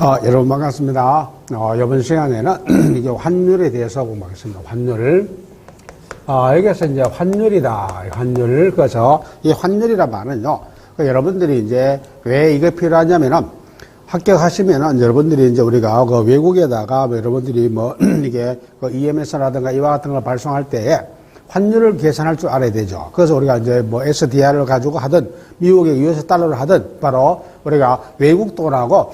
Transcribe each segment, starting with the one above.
여러분 반갑습니다. 이번 시간에는 이게 환율에 대해서 공부하겠습니다. 환율. 여기서 이제 환율이다. 환율. 그래서 이 환율이란 말은요, 여러분들이 이제 왜 이게 필요하냐면은 합격하시면은 여러분들이 이제 우리가 그 외국에다가 여러분들이 이게 그 EMS라든가 이와 같은 걸 발송할 때에 환율을 계산할 줄 알아야 되죠. 그래서 우리가 이제 SDR을 가지고 하든 미국의 US 달러를 하든 바로 우리가 외국 돈하고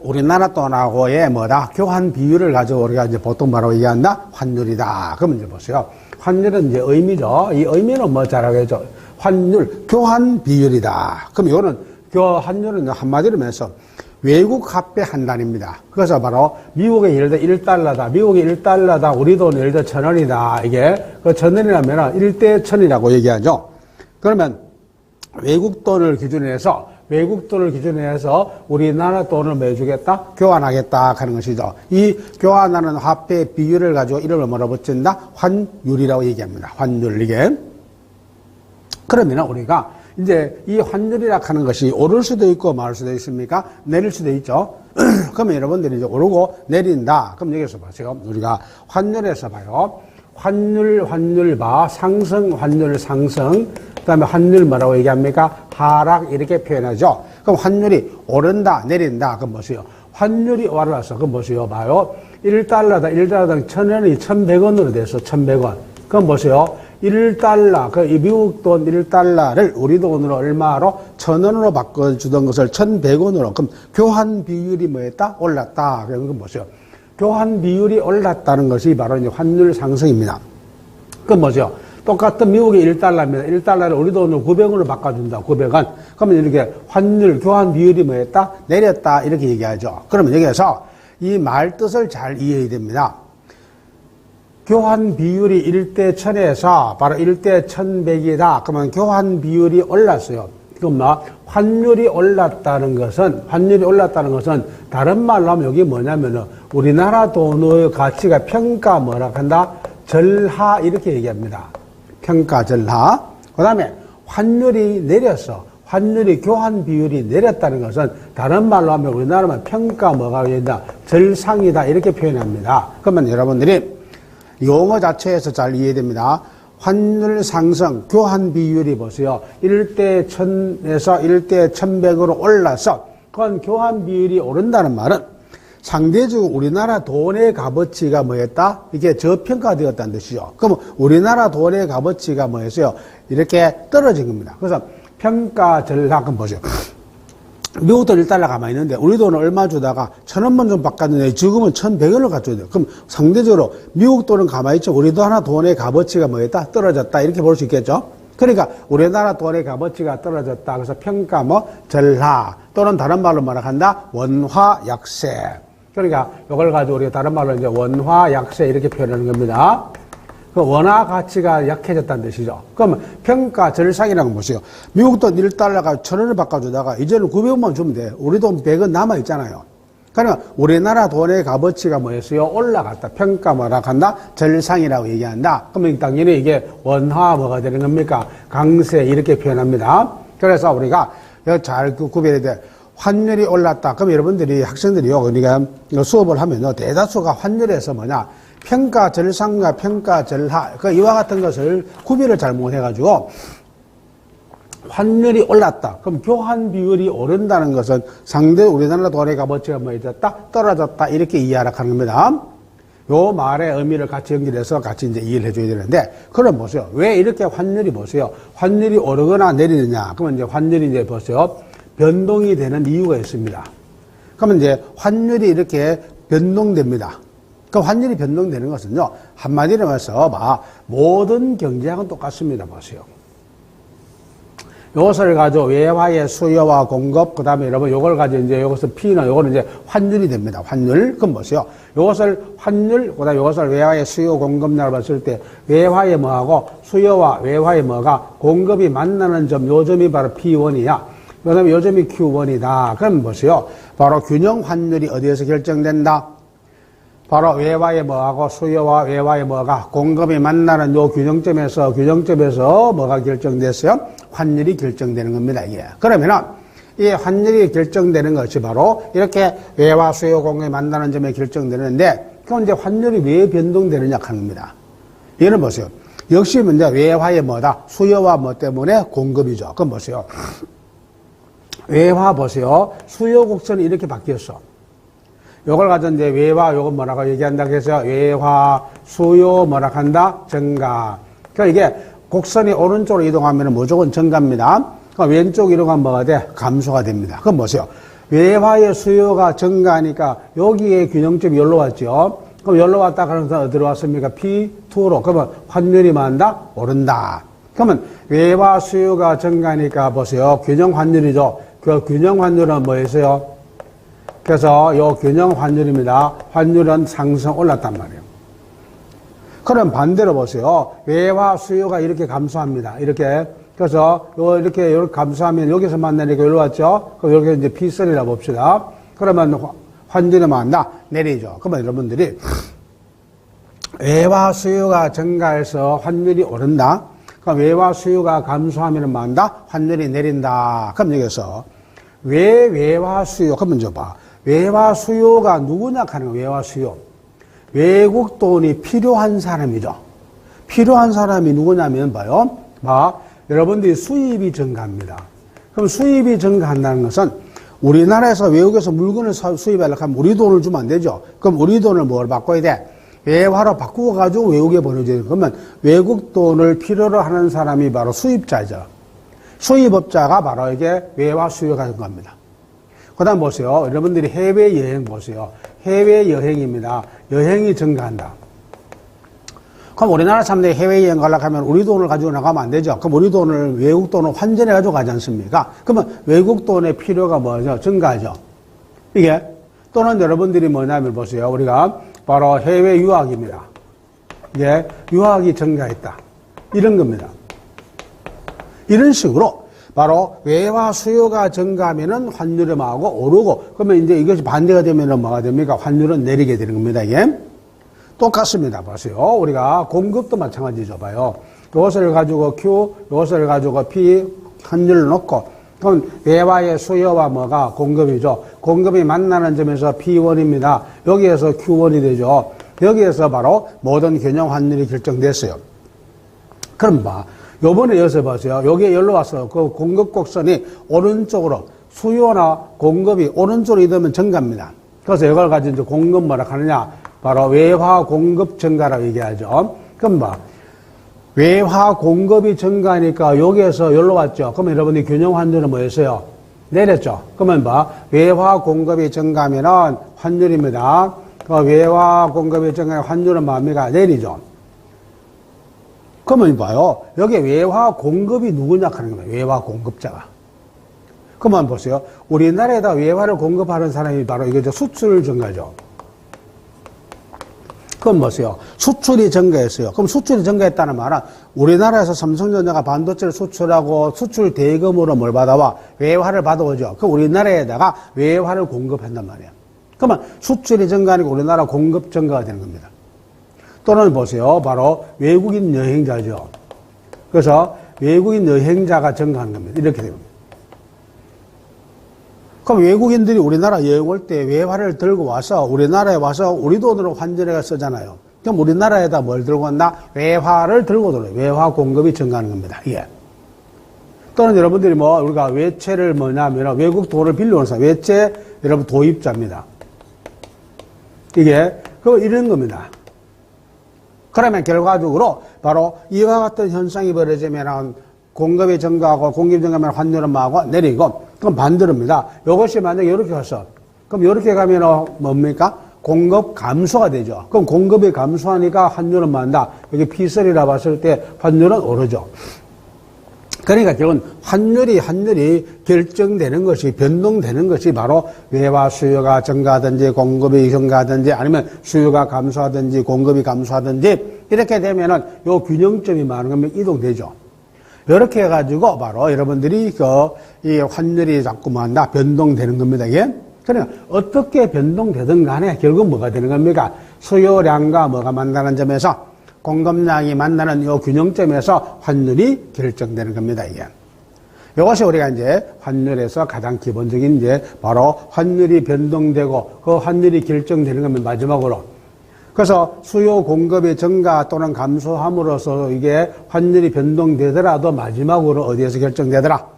우리나라 돈하고의 교환 비율을 가지고 우리가 이제 보통 바로 얘기한다? 환율이다. 그러면 이제 보세요. 환율은 이제 의미죠. 이 의미는 잘 알겠죠. 환율, 교환 비율이다. 그럼 이거는 환율은 한마디로 해서 외국 화폐 한 단입니다. 그래서 바로 미국의 예를 들어 1달러다. 미국의 1달러다. 우리 돈 예를 들어 1,000원이다. 이게 그 1,000원이라면 1대 1,000이라고 얘기하죠. 그러면 외국 돈을 기준으로 해서 우리나라 돈을 매주겠다? 교환하겠다 하는 것이죠. 이 교환하는 화폐 비율을 가지고 이름을 뭐라 붙인다? 환율이라고 얘기합니다. 환율, 이게. 그러면 우리가 이제 이 환율이라 하는 것이 오를 수도 있고 마를 수도 있습니까? 내릴 수도 있죠. 그러면 여러분들이 이제 오르고 내린다. 그럼 여기서 보세요. 우리가 환율에서 봐요. 환율 봐. 상승, 환율 상승. 그 다음에 환율 뭐라고 얘기합니까? 하락 이렇게 표현하죠. 그럼 환율이 오른다, 내린다. 그럼 보세요. 환율이 올라서 그럼 보세요. 봐요. 1달러당 1,000원이 1,100원으로 돼서 1,100원. 그럼 보세요. 1달러, 이 미국 돈 1달러를 우리 돈으로 얼마로? 1,000원으로 바꿔주던 것을 1,100원으로. 그럼 교환 비율이 뭐였다? 올랐다. 그럼 보세요. 교환 비율이 올랐다는 것이 바로 이제 환율 상승입니다. 그럼 뭐죠? 똑같은 미국의 1달러입니다. 1달러를 우리 돈으로 900원으로 바꿔준다. 900원. 그러면 이렇게 환율, 교환 비율이 뭐였다? 내렸다. 이렇게 얘기하죠. 그러면 여기에서 이 말 뜻을 잘 이해해야 됩니다. 교환 비율이 1대 1000에서 바로 1대 1100이다. 그러면 교환 비율이 올랐어요. 그럼 환율이 올랐다는 것은 다른 말로 하면 여기 뭐냐면은 우리나라 돈의 가치가 평가 뭐라 한다? 절하 이렇게 얘기합니다. 평가 절하. 그 다음에 환율이 내렸어. 환율이 교환 비율이 내렸다는 것은 다른 말로 하면 우리나라만 평가 뭐가 된다? 절상이다 이렇게 표현합니다. 그러면 여러분들이 용어 자체에서 잘 이해됩니다. 환율 상승, 교환 비율이 보세요. 1대 1000에서 1대 1100으로 올라서 그건 교환 비율이 오른다는 말은 상대적으로 우리나라 돈의 값어치가 뭐였다? 이게 저평가되었다는 뜻이죠. 그럼 우리나라 돈의 값어치가 뭐였어요? 이렇게 떨어진 겁니다. 그래서 평가 절하, 그럼 보세요. 미국 돈 1달러 가만히 있는데 우리 돈을 얼마 주다가 1,000원만 좀 바꿨는데 지금은 1,100원을 갖줘야 돼요. 그럼 상대적으로 미국 돈은 가만히 있죠. 우리 돈의 값어치가 뭐였다? 떨어졌다. 이렇게 볼 수 있겠죠. 그러니까 우리나라 돈의 값어치가 떨어졌다. 그래서 평가 절하 또는 다른 말로 뭐라 한다? 원화 약세. 그러니까 이걸 가지고 우리가 다른 말로 이제 원화 약세 이렇게 표현하는 겁니다. 그 원화 가치가 약해졌다는 뜻이죠. 그러면 평가 절상이라는 건 보세요. 미국 돈 1달러가 1,000원을 바꿔주다가 이제는 900원만 주면 돼. 우리 돈 100원 남아있잖아요. 그러니까 우리나라 돈의 값어치가 뭐였어요? 올라갔다. 평가 뭐라 한다? 절상이라고 얘기한다. 그러면 당연히 이게 원화 뭐가 되는 겁니까? 강세 이렇게 표현합니다. 그래서 우리가 잘 구별해야 돼. 환율이 올랐다. 그럼 여러분들이 학생들이요. 그러니까 수업을 하면 대다수가 환율에서 평가 절상과 평가 절하, 이와 같은 것을 구별을 잘 못해가지고, 환율이 올랐다. 그럼 교환 비율이 오른다는 것은 상대 우리나라 돈의 값어치가 떨어졌다. 이렇게 이해하라 하는 겁니다. 요 말의 의미를 같이 연결해서 같이 이제 이해를 해줘야 되는데, 그럼 보세요. 왜 이렇게 환율이 환율이 오르거나 내리느냐. 그러면 이제 환율이 이제 보세요. 변동이 되는 이유가 있습니다. 그러면 이제 환율이 이렇게 변동됩니다. 그 환율이 변동되는 것은요, 한마디로 해서 모든 경제학은 똑같습니다. 보세요. 요것을 가지고 외화의 수요와 공급, 그 다음에 여러분 요걸 가지고 이제 요것을 P는 요거는 이제 환율이 됩니다. 환율. 그럼 보세요. 요것을 환율, 그 다음에 요것을 외화의 수요 공급량을 봤을 때 외화의 뭐하고 수요와 외화의 뭐가 공급이 만나는 점, 요 점이 바로 P1이야. 그 다음에 요 점이 Q1이다. 그럼 보세요. 바로 균형 환율이 어디에서 결정된다? 바로 외화의 뭐하고 수요와 외화의 뭐가 공급이 만나는 요 규정점에서 뭐가 결정됐어요? 환율이 결정되는 겁니다, 이게. 그러면은 이 환율이 결정되는 것이 바로 이렇게 외화 수요 공급이 만나는 점에 결정되는데, 그럼 이제 환율이 왜 변동되느냐 하는 겁니다. 얘는 보세요. 역시 이제 외화의 뭐다? 수요와 뭐 때문에 공급이죠. 그럼 보세요. 외화 보세요. 수요 곡선이 이렇게 바뀌었어. 요걸 가지고 이제 외화, 요건 뭐라고 얘기한다 해서 외화, 수요 뭐라 한다? 증가. 그러니까 이게 곡선이 오른쪽으로 이동하면 무조건 증가입니다. 그럼 왼쪽 이동하면 뭐가 돼? 감소가 됩니다. 그럼 보세요. 외화의 수요가 증가하니까 여기에 균형점이 여기로 왔죠. 그럼 여기로 왔다 그러면서 어디로 왔습니까? P2로. 그러면 환율이 뭐한다? 오른다. 그러면 외화 수요가 증가하니까 보세요. 균형 환율이죠. 그 균형 환율은 뭐였어요? 그래서 요 균형 환율입니다. 환율은 상승 올랐단 말이에요. 그럼 반대로 보세요. 외화 수요가 이렇게 감소합니다. 이렇게. 그래서 이렇게 감소하면 여기서 만나니까 여기로 왔죠? 그럼 여기 이제 P3라 봅시다. 그러면 환율이 뭐한다? 내리죠. 그러면 여러분들이 외화 수요가 증가해서 환율이 오른다. 그럼 외화 수요가 감소하면 뭐한다? 환율이 내린다. 그럼 여기서 왜 외화 수요? 그러면 저 봐. 외화 수요가 누구냐 하는 거예요. 외화 수요. 외국 돈이 필요한 사람이죠. 필요한 사람이 누구냐면 봐요. 여러분들이 수입이 증가합니다. 그럼 수입이 증가한다는 것은 우리나라에서 외국에서 물건을 수입하려고 하면 우리 돈을 주면 안 되죠. 그럼 우리 돈을 뭘 바꿔야 돼? 외화로 바꾸어 가지고 외국에 보내줘야 돼. 그러면 외국 돈을 필요로 하는 사람이 바로 수입자죠. 수입업자가 바로 이게 외화 수요가 된 겁니다. 그 다음 보세요. 여러분들이 해외여행 보세요. 해외여행입니다. 여행이 증가한다. 그럼 우리나라 사람들이 해외여행 가려고 하면 우리 돈을 가지고 나가면 안 되죠. 그럼 우리 돈을 외국 돈을 환전해 가지고 가지 않습니까? 그러면 외국 돈의 필요가 뭐죠? 증가하죠. 이게 또는 여러분들이 뭐냐면 보세요. 우리가 바로 해외 유학입니다. 이게 유학이 증가했다. 이런 겁니다. 이런 식으로 바로 외화 수요가 증가하면은 환율이 뭐하고 오르고, 그러면 이제 이것이 반대가 되면은 뭐가 됩니까? 환율은 내리게 되는 겁니다. 이게 똑같습니다. 보세요. 우리가 공급도 마찬가지죠. 봐요. 이것을 가지고 Q, 이것을 가지고 P 환율을 놓고, 그럼 외화의 수요와 뭐가 공급이죠. 공급이 만나는 점에서 P1입니다. 여기에서 Q1이 되죠. 여기에서 바로 모든 균형 환율이 결정됐어요. 그럼 요번에 여기서 보세요. 여기에 열로 와서 그 공급 곡선이 오른쪽으로 수요나 공급이 오른쪽으로 이동하면 증가입니다. 그래서 이걸 가지고 이제 공급 뭐라 하느냐? 바로 외화 공급 증가라고 얘기하죠. 그럼 외화 공급이 증가하니까 여기에서 열로 왔죠. 그러면 여러분이 균형 환율은 뭐였어요? 내렸죠. 그러면 외화 공급이 증가하면은 환율입니다. 그 외화 공급이 증가하면 환율은 뭡니까? 내리죠. 그러면 봐요. 여기 외화 공급이 누구냐 하는 겁니다. 외화 공급자가. 그러면 보세요. 우리나라에다 외화를 공급하는 사람이 바로 이거죠. 수출 증가죠. 그럼 보세요. 수출이 증가했어요. 그럼 수출이 증가했다는 말은 우리나라에서 삼성전자가 반도체를 수출하고 수출 대금으로 뭘 받아와? 외화를 받아오죠. 그럼 우리나라에다가 외화를 공급한단 말이에요. 그러면 수출이 증가하니까 우리나라 공급 증가가 되는 겁니다. 또는 보세요. 바로 외국인 여행자죠. 그래서 외국인 여행자가 증가하는 겁니다. 이렇게 됩니다. 그럼 외국인들이 우리나라 여행 올 때 외화를 들고 와서 우리나라에 와서 우리 돈으로 환전해가 쓰잖아요. 그럼 우리나라에다 뭘 들고 왔나? 외화를 들고 들어요. 외화 공급이 증가하는 겁니다. 예. 또는 여러분들이 우리가 외채를 뭐냐면 외국 돈을 빌려오는 사람, 외채 여러분 도입자입니다. 이게 이런 겁니다. 그러면 결과적으로 바로 이와 같은 현상이 벌어지면 공급이 증가하고 공급이 증가하면 환율은 뭐하고 내리고, 그럼 반대로입니다. 이것이 만약에 이렇게 가서, 그럼 이렇게 가면 뭡니까? 공급 감소가 되죠. 그럼 공급이 감소하니까 환율은 뭐한다? 여기 P3라 봤을 때 환율은 오르죠. 그러니까 결국은 환율이 결정되는 것이, 변동되는 것이 바로 외화 수요가 증가하든지 공급이 증가하든지 아니면 수요가 감소하든지 공급이 감소하든지 이렇게 되면은 요 균형점이 많은 거면 이동되죠. 이렇게 해가지고 바로 여러분들이 이 환율이 자꾸 뭐한다? 변동되는 겁니다. 이게. 그러니까 어떻게 변동되든 간에 결국 뭐가 되는 겁니까? 수요량과 뭐가 만나는 점에서 공급량이 만나는 이 균형점에서 환율이 결정되는 겁니다. 이게. 이것이 우리가 이제 환율에서 가장 기본적인 이제 바로 환율이 변동되고 그 환율이 결정되는 겁니다. 마지막으로. 그래서 수요 공급의 증가 또는 감소함으로써 이게 환율이 변동되더라도 마지막으로 어디에서 결정되더라?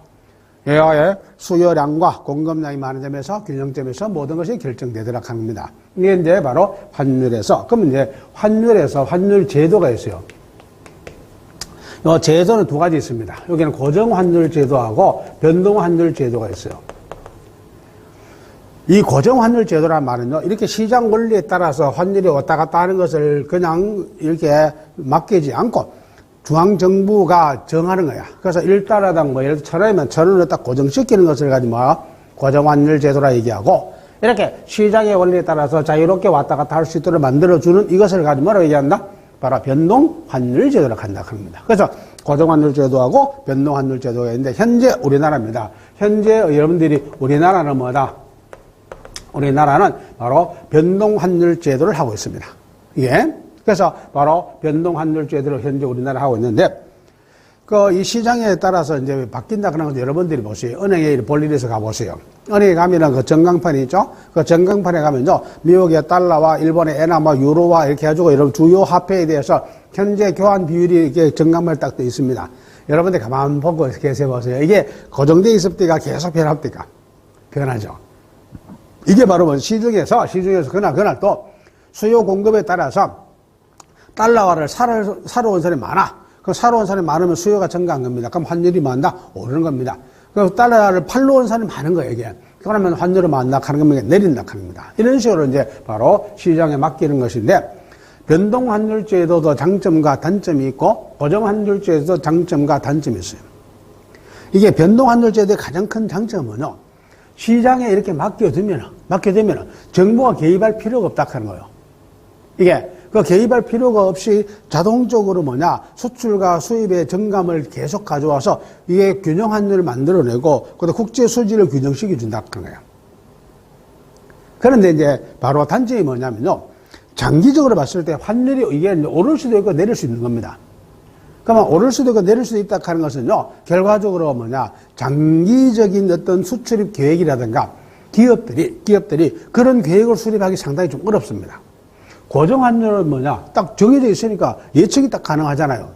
예, 수요량과 공급량이 많은 점에서 균형점에서 모든 것이 결정되더라 하는 겁니다. 이게 이제 바로 환율에서. 그러면 이제 환율에서 환율 제도가 있어요. 이 제도는 두 가지 있습니다. 여기는 고정 환율 제도하고 변동 환율 제도가 있어요. 이 고정 환율 제도란 말은요, 이렇게 시장 원리에 따라서 환율이 왔다 갔다 하는 것을 그냥 이렇게 맡기지 않고 중앙정부가 정하는 거야. 그래서 1달러당 뭐, 예를 들어 1,000원이면 1,000원을 딱 고정시키는 것을 가지고 고정 환율 제도라 얘기하고, 이렇게 시장의 원리에 따라서 자유롭게 왔다 갔다 할 수 있도록 만들어주는 이것을 가지고 뭐라고 얘기한다? 바로 변동 환율 제도라고 한다 합니다. 그래서 고정 환율 제도하고 변동 환율 제도가 있는데 현재 우리나라입니다. 현재 여러분들이 우리나라는 뭐다? 우리나라는 바로 변동 환율 제도를 하고 있습니다. 예. 그래서 바로 변동 환율 제도를 현재 우리나라 하고 있는데 이 시장에 따라서 이제 바뀐다 그런 거 여러분들이 보세요. 은행에 볼일에서 가보세요. 은행에 가면은 그 전광판이 있죠? 그 전광판에 가면요. 미국의 달러와 일본의 엔화, 유로와 이렇게 해가지고 여러분 주요 화폐에 대해서 현재 교환 비율이 이렇게 전광판에 딱 돼 있습니다. 여러분들 가만 보고 계세요 보세요. 이게 고정되어 있을 때가 계속 변합니까? 변하죠. 이게 바로 뭐 시중에서 그날 또 수요 공급에 따라서 달러화를 사러 온 사람이 많아. 그 사러 온 사람이 많으면 수요가 증가한 겁니다. 그럼 환율이 많다? 오르는 겁니다. 그럼 달러를 팔러 온 사람이 많은 거예요, 이게. 그러면 환율이 많다 하는 겁니다. 내린다 하는 겁니다. 이런 식으로 이제 바로 시장에 맡기는 것인데, 변동 환율 제도도 장점과 단점이 있고, 고정 환율 제도도 장점과 단점이 있어요. 이게 변동 환율 제도의 가장 큰 장점은요, 시장에 이렇게 맡겨두면 정부가 개입할 필요가 없다 하는 거예요. 이게 그 개입할 필요가 없이 자동적으로 수출과 수입의 정감을 계속 가져와서 이게 균형 환율을 만들어내고 그다음 국제 수지를 균형시켜 준다 그런 거예요. 그런데 이제 바로 단점이 뭐냐면요. 장기적으로 봤을 때 환율이 이게 오를 수도 있고 내릴 수 있는 겁니다. 그러면 오를 수도 있고 내릴 수도 있다 하는 것은요. 결과적으로 장기적인 어떤 수출입 계획이라든가 기업들이 그런 계획을 수립하기 상당히 좀 어렵습니다. 고정 환율은 딱 정해져 있으니까 예측이 딱 가능하잖아요.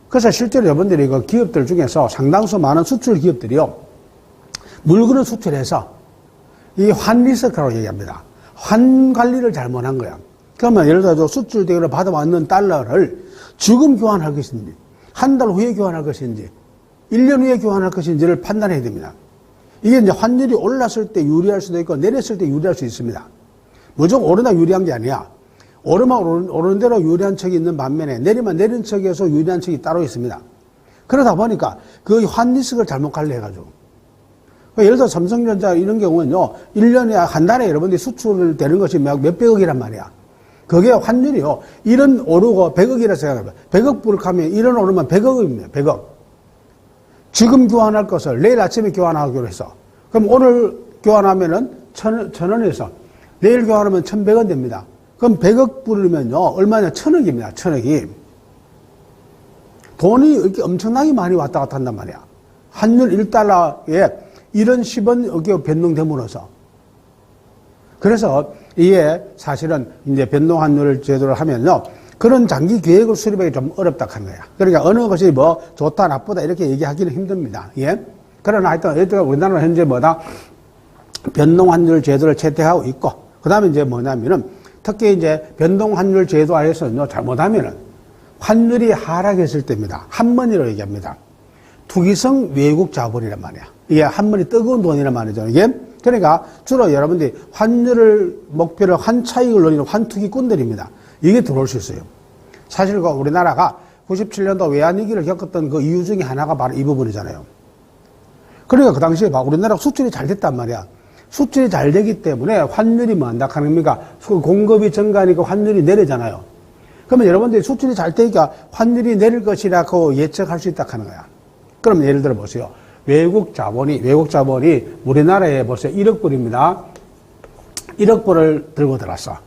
그래서 실제로 여러분들이 그 기업들 중에서 상당수 많은 수출 기업들이요. 물건을 수출해서 이 환리스크라고 얘기합니다. 환 관리를 잘못한 거야. 그러면 예를 들어 수출 대우를 받아왔는 달러를 지금 교환할 것인지, 한 달 후에 교환할 것인지, 1년 후에 교환할 것인지를 판단해야 됩니다. 이게 이제 환율이 올랐을 때 유리할 수도 있고 내렸을 때 유리할 수 있습니다. 무조건 오르나 유리한 게 아니야. 오르면 오르는 대로 유리한 척이 있는 반면에 내리면 내린 척에서 유리한 척이 따로 있습니다. 그러다 보니까 그 환리스크를 잘못 관리해가지고. 예를 들어 삼성전자 이런 경우는요, 1년에 한 달에 여러분들이 수출을 되는 것이 몇백억이란 말이야. 그게 환율이요. 1원 오르고 100억이라 생각해요. 100억 불 하면 1원 오르면 100억입니다. 100억. 지금 교환할 것을 내일 아침에 교환하기로 해서. 그럼 오늘 교환하면은 1,000원에서 내일 교환하면 1,100원 됩니다. 그럼 100억 불이면요, 얼마냐? 1,000억입니다. 1,000억이. 돈이 이렇게 엄청나게 많이 왔다 갔다 한단 말이야. 환율 1달러에 이런 10원 변동됨으로써. 그래서 이게 사실은 이제 변동환율 제도를 하면요, 그런 장기 계획을 수립하기 좀 어렵다 하는 거야. 그러니까 어느 것이 좋다, 나쁘다 이렇게 얘기하기는 힘듭니다. 예? 그러나 하여튼 우리나라는 현재 변동환율 제도를 채택하고 있고, 그 다음에 이제 특히 이제 변동환율 제도 하에서는요, 잘못하면은 환율이 하락했을 때입니다. 한머니로 얘기합니다. 투기성 외국 자본이란 말이야. 이게 한머니 뜨거운 돈이란 말이죠. 이게 그러니까 주로 여러분들이 환율을 목표로 환차익을 노리는 환투기꾼들입니다. 이게 들어올 수 있어요. 사실 우리나라가 97년도 외환위기를 겪었던 그 이유 중에 하나가 바로 이 부분이잖아요. 그러니까 그 당시에 우리나라 수출이 잘 됐단 말이야. 수출이 잘 되기 때문에 환율이 한다 하는 겁니까? 공급이 증가하니까 환율이 내리잖아요. 그러면 여러분들이 수출이 잘 되니까 환율이 내릴 것이라고 예측할 수 있다 하는 거야. 그럼 예를 들어 보세요. 외국 자본이 우리나라에 보세요. 1억 불입니다. 1억 불을 들고 들어왔어.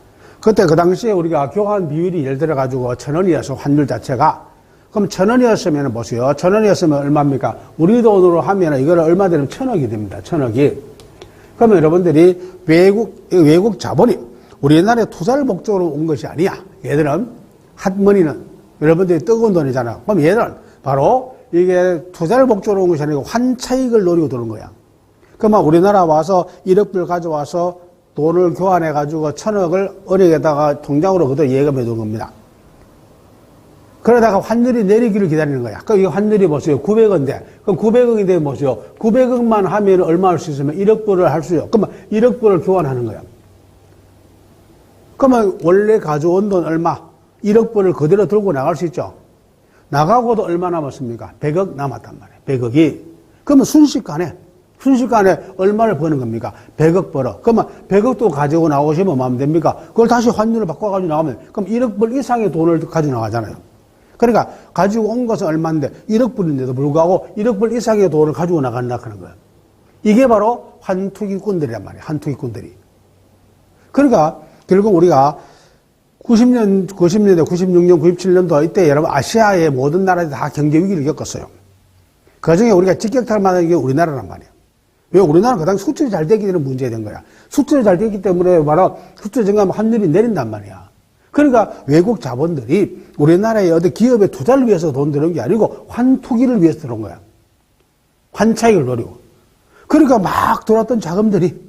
그때 그 당시에 우리가 교환 비율이 예를 들어 가지고 1,000원이어서 환율 자체가 그럼 1,000원이었으면 보세요. 1,000원이었으면 얼마입니까? 우리 돈으로 하면 이거는 얼마 되면 1,000억이 됩니다. 1,000억이. 그러면 여러분들이 외국 자본이 우리나라에 투자를 목적으로 온 것이 아니야. 얘들은 핫머니는 여러분들이 뜨거운 돈이잖아. 그럼 얘들은 바로 이게 투자를 목적으로 온 것이 아니고 환차익을 노리고 들어온 거야. 그러면 우리나라 와서 1억 불 가져와서 돈을 교환해가지고 1,000억을 은행에다가 통장으로 그대로 예금해 둔 겁니다. 그러다가 환율이 내리기를 기다리는 거야. 그럼 이 환율이 보세요. 900원인데. 그럼 900억이 되면 보세요. 900억만 하면 얼마 할 수 있으면 1억 불을 할 수 있어요. 그러면 1억 불을 교환하는 거야. 그러면 원래 가져온 돈 얼마? 1억 불을 그대로 들고 나갈 수 있죠. 나가고도 얼마 남았습니까? 100억 남았단 말이에요. 100억이. 그러면 순식간에 얼마를 버는 겁니까? 100억 벌어. 그러면 100억도 가지고 나오시면 뭐 하면 됩니까? 그걸 다시 환율을 바꿔가지고 나가면, 그럼 1억 불 이상의 돈을 가지고 나가잖아요. 그러니까 가지고 온 것은 얼마인데 1억 불인데도 불구하고 1억 불 이상의 돈을 가지고 나간다 하는 거예요. 이게 바로 환투기꾼들이란 말이에요. 환투기꾼들이. 그러니까 결국 우리가 90년대, 96년, 97년도 이때 여러분 아시아의 모든 나라들이 다 경제 위기를 겪었어요. 그 중에 우리가 직격탄을 맞은 게 우리나라란 말이에요. 왜? 우리나라는 그 당시 수출이 잘 되기 때문에 문제가 된 거야. 수출이 잘 되기 때문에 바로 수출 증가하면 환율이 내린단 말이야. 그러니까 외국 자본들이 우리나라의 어떤 기업의 투자를 위해서 돈 들어온 게 아니고 환투기를 위해서 들어온 거야. 환차익을 노리고. 그러니까 막 들어왔던 자금들이,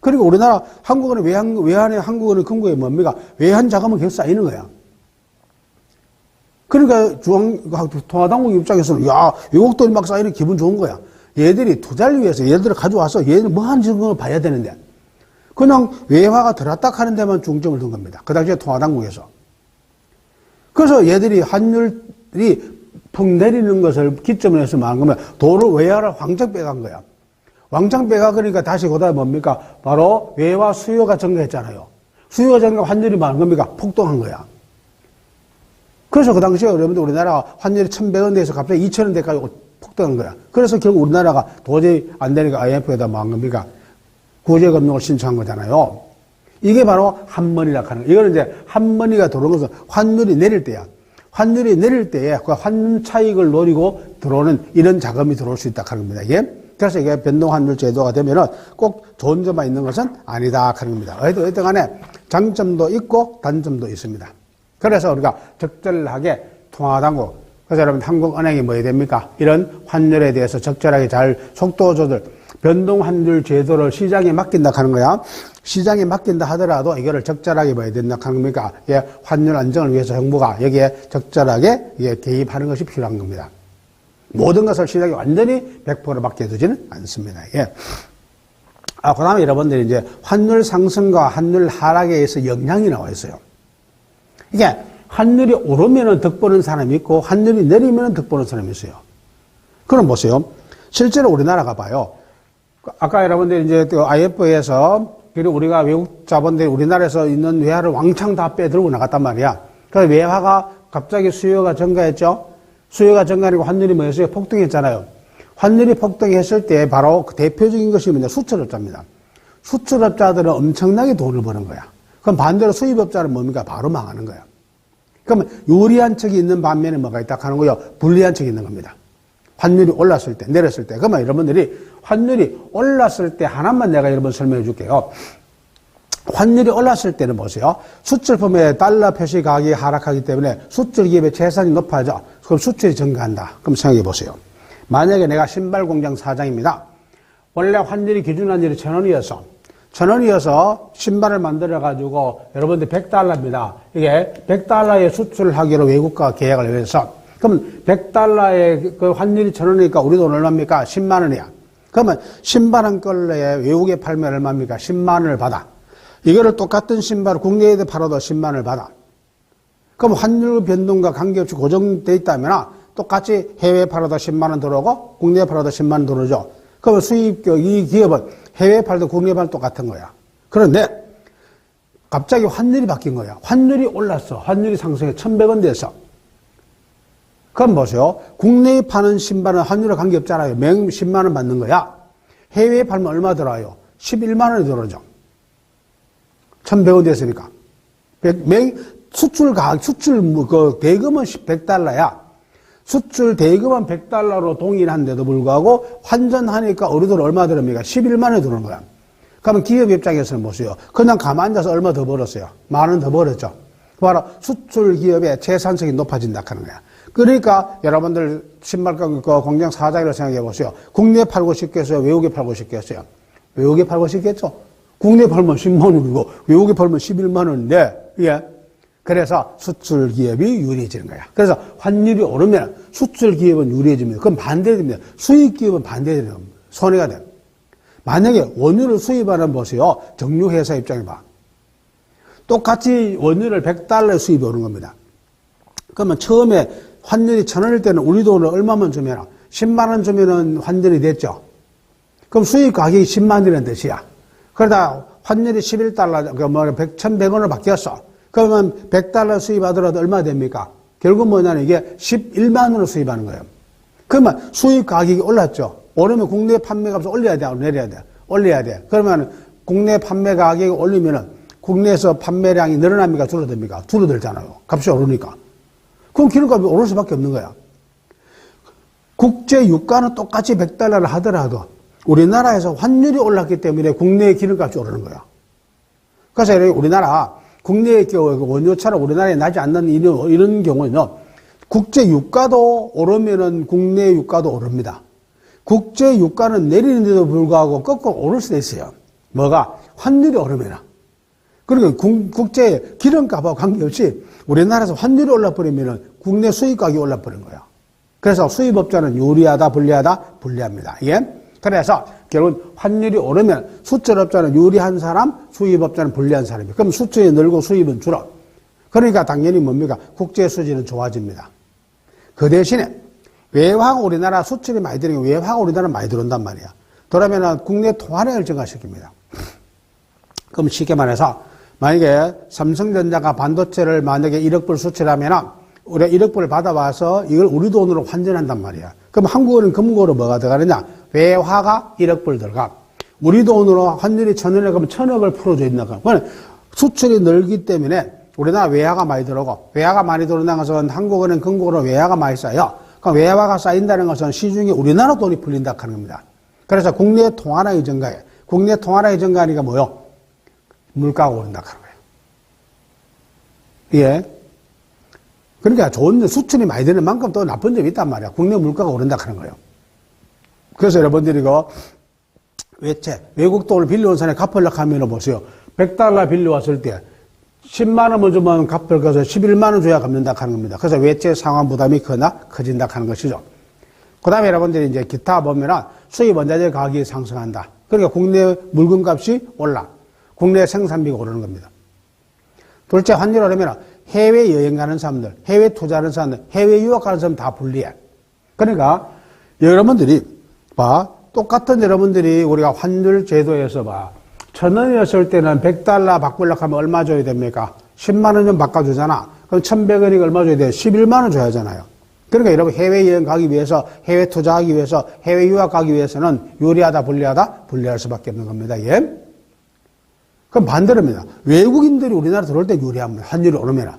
그러니까 우리나라 한국은행 외환의 한국은행 금고에 뭡니까? 외환 자금은 계속 쌓이는 거야. 그러니까 통화당국 입장에서는 야, 외국 돈이 막 쌓이는 기분 좋은 거야. 얘들이 투자를 위해서 얘들을 가져와서 얘들 뭐 하는지 그걸 봐야 되는데 그냥 외화가 들어왔다 하는 데만 중점을 둔 겁니다. 그 당시에 통화당국에서. 그래서 얘들이 환율이 푹 내리는 것을 기점으로 해서 말한 거면 돈을 외화를 왕창 빼간 거야. 왕창 빼가 그러니까 다시 거다 뭡니까? 바로 외화 수요가 증가했잖아요. 수요가 증가 환율이 많은 겁니까? 폭등한 거야. 그래서 그 당시에 여러분들 우리나라 환율이 1,100원대에서 갑자기 2,000원대까지 폭등한 거야. 그래서 결국 우리나라가 도저히 안 되니까 IMF에다 뭐 한 겁니까? 구제금융을 신청한 거잖아요. 이게 바로 한머니라고 하는 거예요. 이거는 이제 한머니가 들어오는 것은 환율이 내릴 때야. 환율이 내릴 때에 그 환율 차익을 노리고 들어오는 이런 자금이 들어올 수 있다 하는 겁니다. 이게. 그래서 이게 변동환율 제도가 되면은 꼭 좋은 점만 있는 것은 아니다 하는 겁니다. 어쨌든 간에 장점도 있고 단점도 있습니다. 그래서 우리가 적절하게 통화당국, 그래서 여러분 한국은행이 뭐 해야 됩니까? 이런 환율에 대해서 적절하게 잘 속도 조절, 변동환율 제도를 시장에 맡긴다 하는 거야. 시장에 맡긴다 하더라도 이거를 적절하게 뭐 해야 된다 하는 겁니까? 예, 환율 안정을 위해서 정부가 여기에 적절하게 개입하는 것이 필요한 겁니다. 모든 것을 시장에 완전히 100% 맡겨두지는 않습니다. 예. 그 다음에 여러분들이 이제 환율 상승과 환율 하락에 의해서 영향이 나와 있어요. 이게 환율이 오르면은 득 보는 사람이 있고 환율이 내리면은 득 보는 사람이 있어요. 그럼 보세요. 실제로 우리나라가 봐요. 아까 여러분들이 이제 IMF에서 그리고 우리가 외국 자본들이 우리나라에서 있는 외화를 왕창 다 빼들고 나갔단 말이야. 그래서 외화가 갑자기 수요가 증가했죠. 수요가 증가하니까 환율이 뭐였어요? 폭등했잖아요. 환율이 폭등했을 때 바로 그 대표적인 것이 뭐냐? 수출업자입니다. 수출업자들은 엄청나게 돈을 버는 거야. 그럼 반대로 수입업자는 뭡니까? 바로 망하는 거야. 그러면 유리한 척이 있는 반면에 뭐가 있다 하는 거요? 불리한 척이 있는 겁니다. 환율이 올랐을 때, 내렸을 때. 그러면 여러분들이 환율이 올랐을 때 하나만 내가 여러분 설명해 줄게요. 환율이 올랐을 때는 보세요. 수출품의 달러 표시 가격이 하락하기 때문에 수출 기업의 재산이 높아져. 그럼 수출이 증가한다. 그럼 생각해 보세요. 만약에 내가 신발 공장 사장입니다. 원래 환율이 기준 환율이 1,000원이었어. 1,000원이어서 신발을 만들어가지고 여러분들 100달러입니다. 이게 100달러에 수출하기로 외국과 계약을 해서 그럼 100달러의 그 환율이 1,000원이니까 우리 돈 얼마입니까? 10만 원이야. 그러면 신발 한 켤레에 외국에 팔면 얼마입니까? 10만 원을 받아. 이거를 똑같은 신발을 국내에 팔아도 10만 원을 받아. 그럼 환율 변동과 관계없이 고정돼 있다면 똑같이 해외에 팔아도 10만 원 들어오고 국내에 팔아도 10만 원 들어오죠. 그러면 이 기업은 해외에 팔도 국내에 팔도 똑같은 거야. 그런데 갑자기 환율이 바뀐 거야. 환율이 올랐어. 환율이 상승해 1,100원 됐어. 그럼 보세요. 국내에 파는 신발은 환율에 관계없잖아요. 맹 10만 원 받는 거야. 해외에 팔면 얼마 들어와요? 11만 원이 들어오죠. 1,100원 됐으니까. 수출 대금은 100달러야. 수출 대금은 100달러로 동일한데도 불구하고 환전하니까 우리돈 얼마 들습니까? 11만 원 들어오는 거야. 그러면 기업 입장에서는 보세요. 그냥 가만히 앉아서 얼마 더 벌었어요? 10,000원 더 벌었죠. 바로 수출 기업의 생산성이 높아진다 하는 거야. 그러니까 여러분들 신발 공장 사장이라고 생각해 보세요. 국내에 팔고 싶겠어요? 외국에 팔고 싶겠어요? 외국에 팔고 싶겠죠? 국내에 팔면 10만 원이고 외국에 팔면 11만 원인데, 예. 그래서 수출 기업이 유리해지는 거야. 그래서 환율이 오르면 수출 기업은 유리해집니다. 그럼 반대됩니다. 수입 기업은 반대되는 손해가 돼요. 만약에 원유를 수입하는 보세요. 정유회사 입장에 봐. 똑같이 원유를 100달러에 수입이 오는 겁니다. 그러면 처음에 환율이 1,000원일 때는 우리 돈을 얼마만 주면 10만 원 주면은 환전이 됐죠. 그럼 수입 가격이 10만 원이라는 뜻이야. 그러다 환율이 11달러, 1,100원으로 바뀌었어. 그러면 100달러 수입하더라도 얼마 됩니까? 결국 뭐냐면 이게 11만 원으로 수입하는 거예요. 그러면 수입 가격이 올랐죠. 오르면 국내 판매값을 올려야 돼, 내려야 돼? 올려야 돼. 그러면 국내 판매 가격이 올리면은 국내에서 판매량이 늘어납니까? 줄어듭니까? 줄어들잖아요. 값이 오르니까. 그럼 기름값이 오를 수밖에 없는 거야. 국제 유가는 똑같이 100달러를 하더라도 우리나라에서 환율이 올랐기 때문에 국내의 기름값이 오르는 거야. 그래서 우리나라 국내의 원유차가 우리나라에 나지 않는 이런 경우에는 국제 유가도 오르면은 국내 유가도 오릅니다. 국제 유가는 내리는데도 불구하고 거꾸로 오를 수도 있어요. 뭐가? 환율이 오르면. 그러니까 국제 기름값하고 관계없이 우리나라에서 환율이 올라버리면 국내 수입 가격이 올라버린 거예요. 그래서 수입업자는 유리하다, 불리하다? 불리합니다. 예? 그래서 결국 환율이 오르면 수출업자는 유리한 사람, 수입업자는 불리한 사람이에요. 그럼 수출이 늘고 수입은 줄어. 그러니까 당연히 뭡니까? 국제 수지는 좋아집니다. 그 대신에 외화가 우리나라 수출이 많이 들어오니까 외화가 우리나라 많이 들어온단 말이야. 그러면은 국내 통화량을 증가시킵니다. 그럼 쉽게 말해서 만약에 삼성전자가 반도체를 만약에 1억 불 수출하면은 우리가 1억 불을 받아와서 이걸 우리 돈으로 환전한단 말이야. 그럼 한국은행 금고로 뭐가 들어가느냐? 외화가 1억 불 들어가. 우리 돈으로 환율이 1,000원에 가면 1,000억을 풀어줘 있는 거야. 그러니까 수출이 늘기 때문에 우리나라 외화가 많이 들어오고, 외화가 많이 들어온다는 것은 한국은행 금고로 외화가 많이 쌓여. 그럼 외화가 쌓인다는 것은 시중에 우리나라 돈이 풀린다 하는 겁니다. 그래서 국내 통화량이 증가해. 국내 통화량이 증가하니까 뭐요? 물가가 오른다 하는 거예요. 예. 그러니까 좋은 수출이 많이 되는 만큼 또 나쁜 점이 있단 말이야. 국내 물가가 오른다 하는 거예요. 그래서 여러분들이 외채, 외국 돈을 빌려온 사람이 갚으려고 하면 보세요. 100달러 빌려왔을 때 10만 원 먼저 주면 갚을 것을 11만 원 줘야 갚는다 하는 겁니다. 그래서 외채 상환 부담이 커진다 하는 것이죠. 그 다음에 여러분들이 이제 기타 보면은 수입 원자재 가격이 상승한다. 그러니까 국내 물건 값이 올라. 국내 생산비가 오르는 겁니다. 둘째, 환율이 오르면 해외 여행 가는 사람들, 해외 투자하는 사람들, 해외 유학 가는 사람 다 불리해. 그러니까 여러분들이 똑같은 여러분들이 우리가 환율 제도에서 1,000원이었을 때는 100달러 바꾸려고 하면 얼마 줘야 됩니까? 10만 원 좀 바꿔주잖아. 그럼 1,100원이니까 얼마 줘야 돼? 11만 원 줘야 하잖아요. 그러니까 여러분 해외여행 가기 위해서, 해외 투자하기 위해서, 해외 유학 가기 위해서는 유리하다, 불리하다? 불리할 수밖에 없는 겁니다. 예? 그럼 반대로입니다. 외국인들이 우리나라 들어올 때 유리합니다. 환율이 오르면.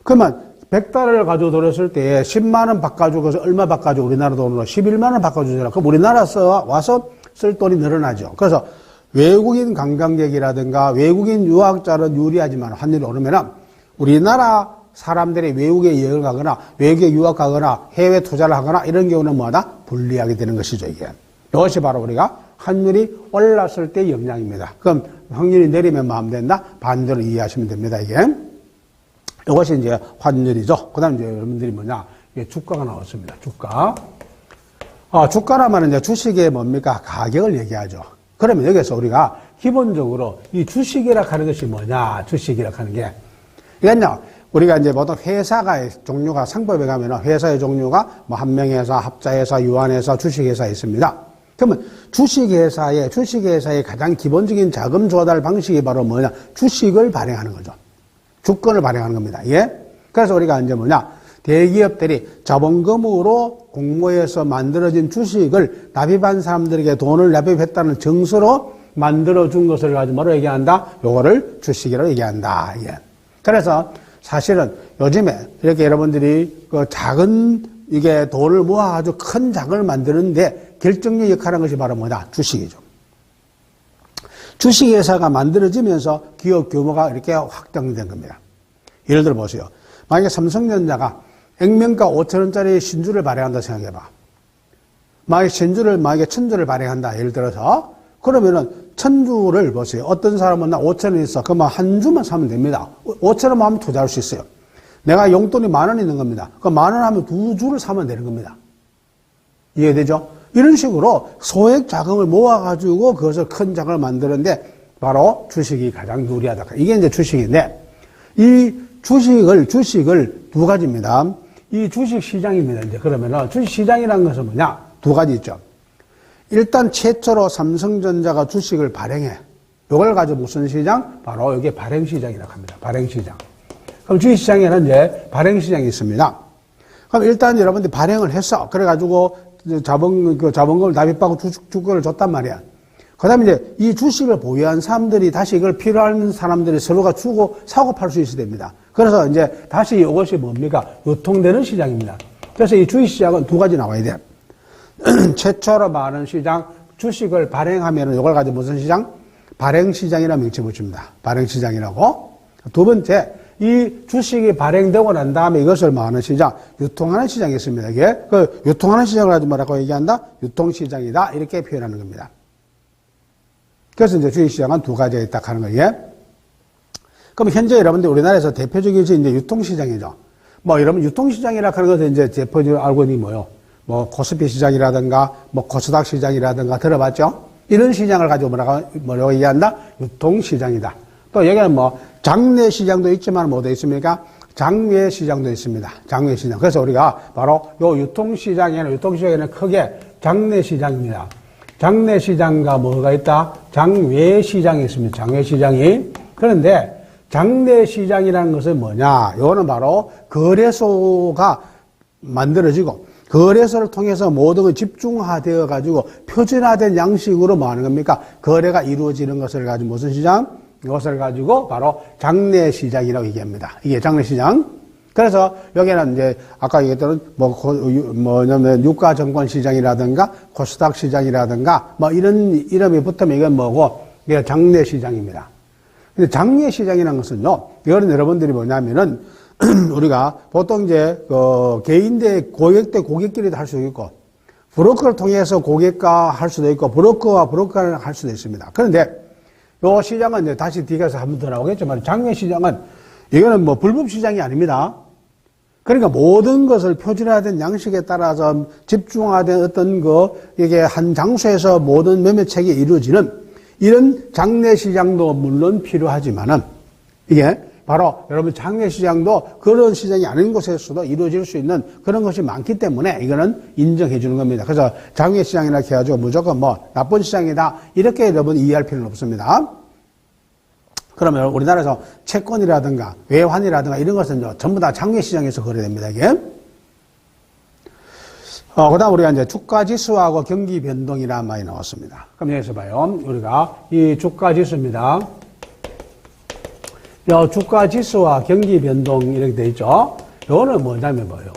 그러면 100달러를 가지고 들어왔을 때 10만 원 바꿔주고서 얼마 바꿔줘? 우리나라 돈으로 11만 원 바꿔주잖아. 그럼 우리나라에서 와서 쓸 돈이 늘어나죠. 그래서 외국인 관광객이라든가 외국인 유학자는 유리하지만 환율이 오르면 우리나라 사람들이 외국에 여행을 가거나 외국에 유학 가거나 해외 투자를 하거나 이런 경우는 뭐하다? 불리하게 되는 것이죠, 이게. 이것이 바로 우리가 환율이 올랐을 때 영향입니다. 그럼 환율이 내리면 마음 된다? 반대로 이해하시면 됩니다, 이게. 이것이 이제 환율이죠. 그 다음 이제 여러분들이 뭐냐? 이게 주가가 나왔습니다. 주가. 주가라면 이제 주식의 뭡니까? 가격을 얘기하죠. 그러면 여기서 우리가 기본적으로 이 주식이라 하는 것이 뭐냐? 주식이라 하는 게. 이건요, 우리가 이제 보통 회사가 종류가 상법에 가면 회사의 종류가 뭐 한명회사, 합자회사, 유한회사, 주식회사 있습니다. 그러면 주식회사의 가장 기본적인 자금 조달 방식이 바로 뭐냐? 주식을 발행하는 거죠. 주권을 발행하는 겁니다. 예? 그래서 우리가 이제 뭐냐? 대기업들이 자본금으로 공모해서 만들어진 주식을 납입한 사람들에게 돈을 납입했다는 증서로 만들어준 것을 가지고 뭐로 얘기한다? 요거를 주식이라고 얘기한다. 예. 그래서 사실은 요즘에 이렇게 여러분들이 그 작은 이게 돈을 모아가지고 큰 장을 만드는데 결정적 역할을 한 것이 바로 뭐다? 주식이죠. 주식회사가 만들어지면서 기업 규모가 이렇게 확장된 겁니다. 예를 들어 보세요. 만약에 삼성전자가 액면가 5,000원짜리 신주를 발행한다 생각해봐. 만약에 신주를, 만약에 1,000주를 발행한다. 예를 들어서. 그러면은 1,000주를 보세요. 어떤 사람은 나 5,000원 있어. 그러면 한 주만 사면 됩니다. 5,000원만 하면 투자할 수 있어요. 내가 용돈이 10,000원 있는 겁니다. 그 10,000원 하면 2주를 사면 되는 겁니다. 이해되죠? 이런 식으로 소액 자금을 모아가지고 그것을 큰 장을 만드는데 바로 주식이 가장 유리하다. 이게 이제 주식인데 이 주식을 두 가지입니다. 이 주식 시장입니다. 이제 그러면은 주식 시장이라는 것은 뭐냐? 두 가지 있죠. 일단 최초로 삼성전자가 주식을 발행해. 이걸 가지고 무슨 시장? 바로 이게 발행시장이라고 합니다. 발행시장. 그럼 주식시장에는 이제 발행시장이 있습니다. 그럼 일단 여러분들이 발행을 했어. 그래가지고 자본금을 납입하고 주가를 줬단 말이야. 그 다음에 이제 이 주식을 보유한 사람들이 다시 이걸 필요한 사람들이 서로가 주고 사고 팔 수 있어야 됩니다. 그래서 이제 다시 이것이 뭡니까? 유통되는 시장입니다. 그래서 이 주식시장은 두 가지 나와야 돼. 최초로 많은 시장, 주식을 발행하면 이걸 가지고 무슨 시장? 발행시장이라는 명칭을 붙입니다. 발행시장이라고. 두 번째, 이 주식이 발행되고 난 다음에 이것을 뭐하는 시장? 유통하는 시장이 있습니다. 이게 그 유통하는 시장을 가지고 뭐라고 얘기한다? 유통시장이다. 이렇게 표현하는 겁니다. 그래서 이제 주식시장은 두 가지가 있다 하는 거예요. 그럼 현재 여러분들 우리나라에서 대표적인 이제 유통시장이죠. 뭐 여러분 유통시장이라 하는 것은 이제 대표적으로 알고 있는 게 뭐요? 뭐 코스피 시장이라든가 뭐 코스닥 시장이라든가 들어봤죠? 이런 시장을 가지고 뭐라고 얘기한다? 유통시장이다. 또 여기는 뭐 장내 시장도 있지만 뭐도 있습니까? 장외 시장도 있습니다. 장외 시장. 그래서 우리가 바로 요 유통시장에는 크게 장내 시장입니다. 장내 시장과 뭐가 있다? 장외 시장이 있습니다. 장외 시장이. 그런데 장내 시장이라는 것은 뭐냐? 이거는 바로 거래소가 만들어지고 거래소를 통해서 모든 걸 집중화되어 가지고 표준화된 양식으로 뭐 하는 겁니까? 거래가 이루어지는 것을 가지고 무슨 시장? 이것을 가지고 바로 장내 시장이라고 얘기합니다. 이게 장내 시장. 그래서 여기는 이제 아까 얘기했던 뭐냐면 유가증권 시장이라든가 코스닥 시장이라든가 뭐 이런 이름이 붙으면 이건 뭐고 이게 장내 시장입니다. 근데 장외 시장이라는 것은요, 이거는 여러분들이 뭐냐면은 우리가 보통 이제 개인대 고객대 고객끼리도 할 수도 있고 브로커를 통해서 고객과 할 수도 있고 브로커와 브로커를 할 수도 있습니다. 그런데 요 시장은 이제 다시 뒤에서 한 번 더 나오겠지만 장외 시장은 이거는 뭐 불법 시장이 아닙니다. 그러니까 모든 것을 표준화된 양식에 따라서 집중화된 어떤 이게 한 장소에서 모든 매매책이 이루어지는 이런 장내 시장도 물론 필요하지만은 이게 바로 여러분 장외 시장도 그런 시장이 아닌 곳에서도 이루어질 수 있는 그런 것이 많기 때문에 이거는 인정해 주는 겁니다. 그래서 장외 시장이라 해가지고 무조건 뭐 나쁜 시장이다 이렇게 여러분 이해할 필요는 없습니다. 그러면 우리나라에서 채권이라든가 외환이라든가 이런 것은 전부 다 장외 시장에서 거래됩니다. 이게. 그 다음 우리가 이제 주가 지수하고 경기 변동이라는 말이 나왔습니다. 그럼 여기서 봐요. 우리가 이 주가 지수입니다. 주가 지수와 경기 변동 이렇게 돼 있죠. 요거는 뭐냐면 뭐예요?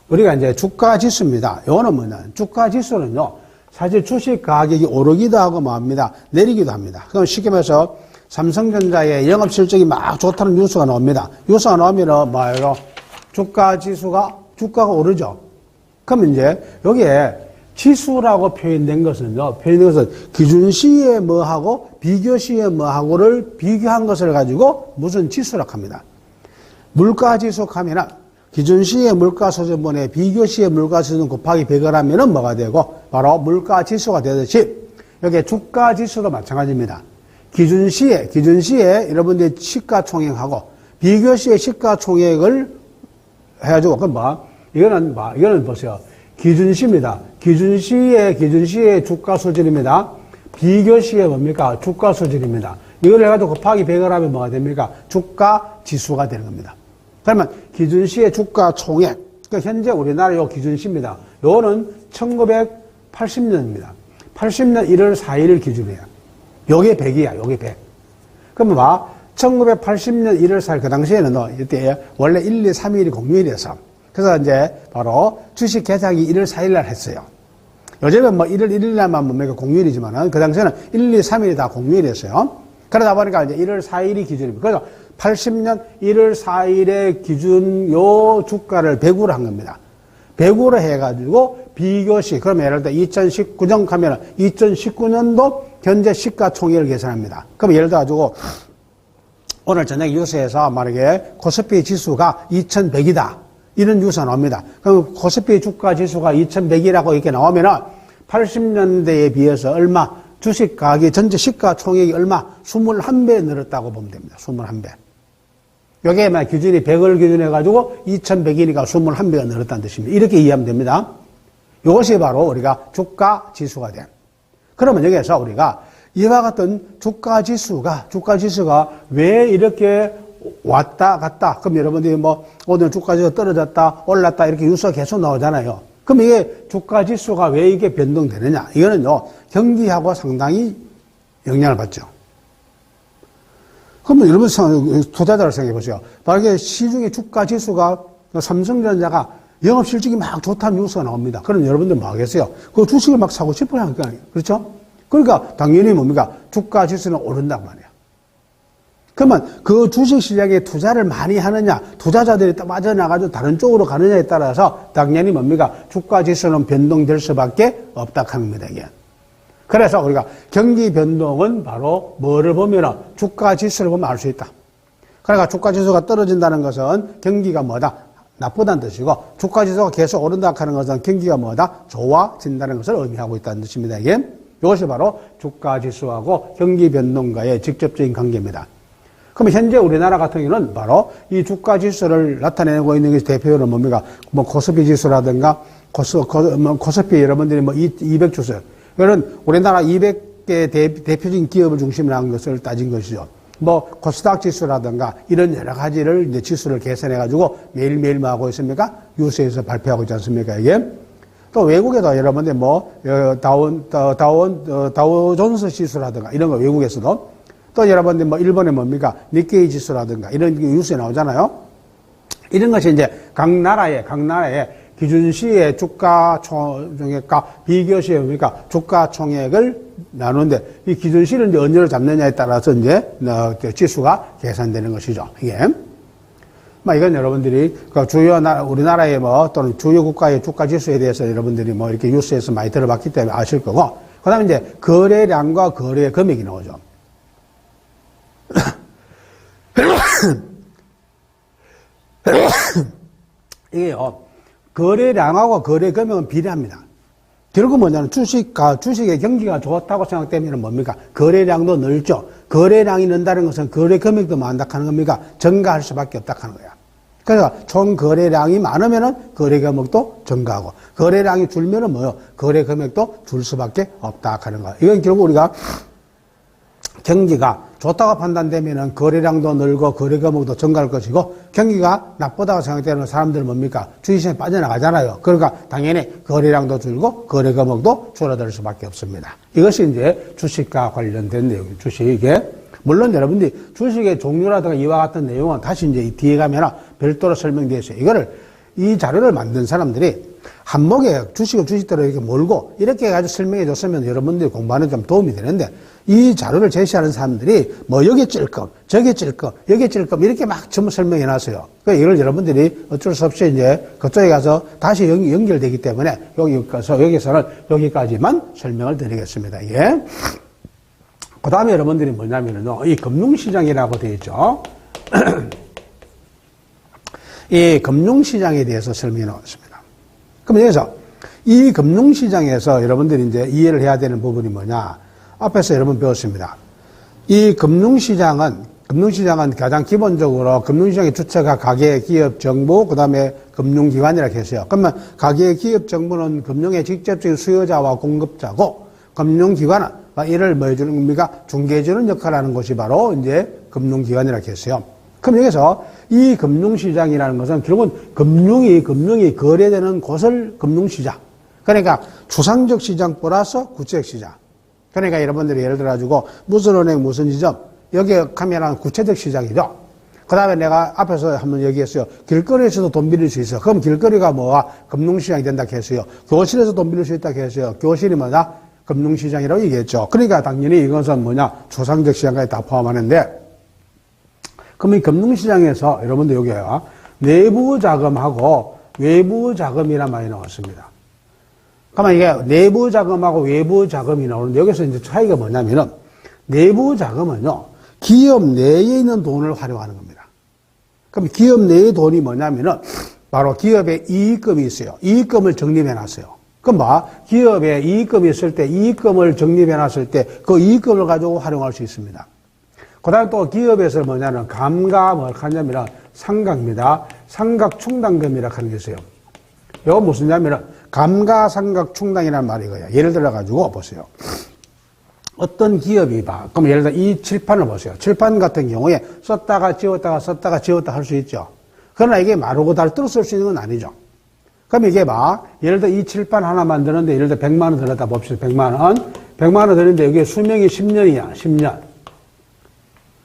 우리가 이제 주가 지수입니다. 요거는 뭐냐? 주가 지수는요, 사실 주식 가격이 오르기도 하고 뭐합니다. 내리기도 합니다. 그럼 쉽게 말해서 삼성전자의 영업 실적이 막 좋다는 뉴스가 나옵니다. 뉴스가 나오면은 뭐예요? 주가가 오르죠. 그럼 이제 여기에 지수라고 표현된 것은요, 기준시에 뭐하고 비교시에 뭐하고를 비교한 것을 가지고 무슨 지수라고 합니다. 물가지수 하면은 기준시의 물가수준분에 비교시의 물가수준 곱하기 100을 하면은 뭐가 되고 바로 물가지수가 되듯이 여기에 주가지수도 마찬가지입니다. 기준시에 여러분들이 시가총액하고 비교시의 시가총액을 해가지고 그럼 이거는 보세요. 기준시입니다. 기준시의 주가 수준입니다. 비교시의 뭡니까? 주가 수준입니다. 이걸 해가지고 곱하기 100을 하면 뭐가 됩니까? 주가 지수가 되는 겁니다. 그러면 기준시의 주가 총액. 현재 우리나라 요 기준시입니다. 요거는 1980년입니다. 80년 1월 4일 기준이에요. 요게 100이야, 요게 100. 그러면 1980년 1월 4일 그 당시에는 이때 원래 1, 2, 3일이 공휴일이어서 그래서 이제 바로 주식 개장이 1월 4일 날 했어요. 요즘은 뭐 1월 1일 날만 뭡니까 공휴일이지만은 그 당시에는 1, 2, 3일이 다 공휴일이었어요. 그러다 보니까 이제 1월 4일이 기준입니다. 그래서 80년 1월 4일의 기준 요 주가를 100으로 한 겁니다. 100으로 해가지고 비교시, 그럼 예를 들어 2019년 가면 2019년도 현재 시가 총액을 계산합니다. 그럼 예를 들어가지고 오늘 저녁 뉴스에서 만약에 코스피 지수가 2100이다. 이런 뉴스가 나옵니다. 그럼 코스피 주가 지수가 2100이라고 이렇게 나오면은 80년대에 비해서 얼마, 주식 가격이 전체 시가 총액이 얼마? 21배 늘었다고 보면 됩니다. 21배. 요게 기준이 100을 기준해가지고 2100이니까 21배가 늘었다는 뜻입니다. 이렇게 이해하면 됩니다. 이것이 바로 우리가 주가 지수가 된. 그러면 여기에서 우리가 이와 같은 주가 지수가 왜 이렇게 왔다 갔다. 그럼 여러분들이 뭐 오늘 주가 지수가 떨어졌다, 올랐다 이렇게 뉴스가 계속 나오잖아요. 그럼 이게 주가 지수가 왜 이게 변동되느냐? 이거는요, 경기하고 상당히 영향을 받죠. 그러면 여러분 투자자를 생각해 보세요. 만약에 시중에 주가 지수가 삼성전자가 영업 실적이 막 좋다는 뉴스가 나옵니다. 그럼 여러분들 뭐 하겠어요? 그 주식을 막 사고 싶어야 할 거 아니에요. 그렇죠? 그러니까 당연히 뭡니까? 주가 지수는 오른단 말이에요. 그러면 그 주식 시장에 투자를 많이 하느냐, 투자자들이 빠져나가지고 다른 쪽으로 가느냐에 따라서 당연히 뭡니까? 주가 지수는 변동될 수밖에 없다 하는 겁니다, 이게. 그래서 우리가 경기 변동은 바로 뭐를 보면 주가 지수를 보면 알 수 있다. 그러니까 주가 지수가 떨어진다는 것은 경기가 뭐다? 나쁘다는 뜻이고, 주가 지수가 계속 오른다 하는 것은 경기가 뭐다? 좋아진다는 것을 의미하고 있다는 뜻입니다, 이게. 이것이 바로 주가 지수하고 경기 변동과의 직접적인 관계입니다. 그럼 현재 우리나라 같은 경우는 바로 이 주가 지수를 나타내고 있는 것이 대표는 뭡니까? 뭐 코스피 지수라든가 코스피 여러분들이 뭐 200 지수. 이거는 우리나라 200개 대표적인 기업을 중심으로 한 것을 따진 것이죠. 뭐 코스닥 지수라든가 이런 여러 가지를 이제 지수를 계산해가지고 매일매일 뭐 하고 있습니까? 뉴스에서 발표하고 있지 않습니까? 이게 또 외국에도 여러분들 뭐 다우존스 지수라든가 이런 거 외국에서도 또 여러분들 뭐 일본에 뭡니까? 니케이 지수라든가 이런 뉴스에 나오잖아요. 이런 것이 이제 각 나라의 기준시의 주가 총액과 비교시의 뭡니까? 주가 총액을 나누는데 이 기준시를 이제 언제를 잡느냐에 따라서 이제 지수가 계산되는 것이죠. 이게. 이건 여러분들이 그 우리나라의 뭐 또는 주요 국가의 주가 지수에 대해서 여러분들이 뭐 이렇게 뉴스에서 많이 들어봤기 때문에 아실 거고, 그 다음에 이제 거래량과 거래 금액이 나오죠. 이게요, 거래량하고 거래 금액은 비례합니다. 결국 뭐냐면 주식의 경기가 좋다고 생각되면 뭡니까? 거래량도 늘죠. 거래량이 는다는 것은 거래 금액도 많다 하는 겁니까? 증가할 수밖에 없다 하는 거야. 그러니까 총 거래량이 많으면은 거래 금액도 증가하고, 거래량이 줄면은 뭐요? 거래 금액도 줄 수밖에 없다 하는 거야. 이건 결국 우리가 경기가 좋다고 판단되면은 거래량도 늘고 거래 금액도 증가할 것이고, 경기가 나쁘다고 생각되는 사람들은 뭡니까? 주식시장에 빠져나가잖아요. 그러니까 당연히 거래량도 줄고 거래 금액도 줄어들 수밖에 없습니다. 이것이 이제 주식과 관련된 내용이에요. 주식에. 물론 여러분들이 주식의 종류라든가 이와 같은 내용은 다시 이제 뒤에 가면 별도로 설명되어 있어요. 이 자료를 만든 사람들이 한목에 주식대로 이렇게 몰고 이렇게 해가지고 설명해 줬으면 여러분들이 공부하는 데 좀 도움이 되는데, 이 자료를 제시하는 사람들이 뭐 여기 찔끔, 저기 찔끔, 여기 찔끔 이렇게 막 전부 설명해 놨어요. 그러니까 이걸 여러분들이 어쩔 수 없이 이제 그쪽에 가서 다시 연결되기 때문에 여기서는 여기까지만 설명을 드리겠습니다. 예. 그 다음에 여러분들이 뭐냐면요, 이 금융시장이라고 되어 있죠. 이 금융시장에 대해서 설명해 나왔습니다. 그럼 여기서 이 금융시장에서 여러분들이 이제 이해를 해야 되는 부분이 뭐냐. 앞에서 여러분 배웠습니다. 이 금융시장은 가장 기본적으로 금융시장의 주체가 가계, 기업, 정부, 그 다음에 금융기관이라고 했어요. 그러면 가계, 기업, 정부는 금융의 직접적인 수요자와 공급자고, 금융기관은 이를 뭐 해주는 겁니까? 중개해주는 역할을 하는 것이 바로 이제 금융기관이라고 했어요. 그럼 여기서 이 금융시장이라는 것은 결국은 금융이 거래되는 곳을 금융시장. 그러니까 추상적 시장 플러스 구체적 시장. 그러니까 여러분들이 예를 들어가지고 무슨 은행 무슨 지점 여기에 가면은 구체적 시장이죠. 그 다음에 내가 앞에서 한번 얘기했어요. 길거리에서도 돈 빌릴 수 있어. 그럼 길거리가 뭐야? 금융시장이 된다 했어요. 교실에서 돈 빌릴 수 있다 했어요. 교실이 뭐냐? 금융시장이라고 얘기했죠. 그러니까 당연히 이것은 뭐냐? 추상적 시장까지 다 포함하는데, 그럼 이 금융시장에서 여러분들 여기에요. 내부 자금하고 외부 자금이란 말이 나왔습니다. 그러면 이게 내부 자금하고 외부 자금이 나오는데 여기서 이제 차이가 뭐냐면은 내부 자금은요, 기업 내에 있는 돈을 활용하는 겁니다. 그럼 기업 내의 돈이 뭐냐면은 바로 기업에 이익금이 있어요. 이익금을 적립해 놨어요. 그럼 뭐, 기업에 이익금이 있을 때 이익금을 적립해 놨을 때 그 이익금을 가지고 활용할 수 있습니다. 그 다음에 또 기업에서 뭐냐면 감가 뭘 하냐면 상각입니다. 상각충당금이라고 하는 게 있어요. 이거 무슨 냐면은 감가상각충당이라는 말이 이거예요. 예를 들어가지고 보세요. 어떤 기업이 봐. 그럼 예를 들어 이 칠판을 보세요. 칠판 같은 경우에 썼다가 지웠다 할 수 있죠. 그러나 이게 마르고 닳도록 쓸 수 있는 건 아니죠. 그럼 이게 봐. 예를 들어 이 칠판 하나 만드는데 예를 들어 100만 원 들었다 봅시다. 100만 원. 100만 원 들었는데 여기에 수명이 10년이야. 10년.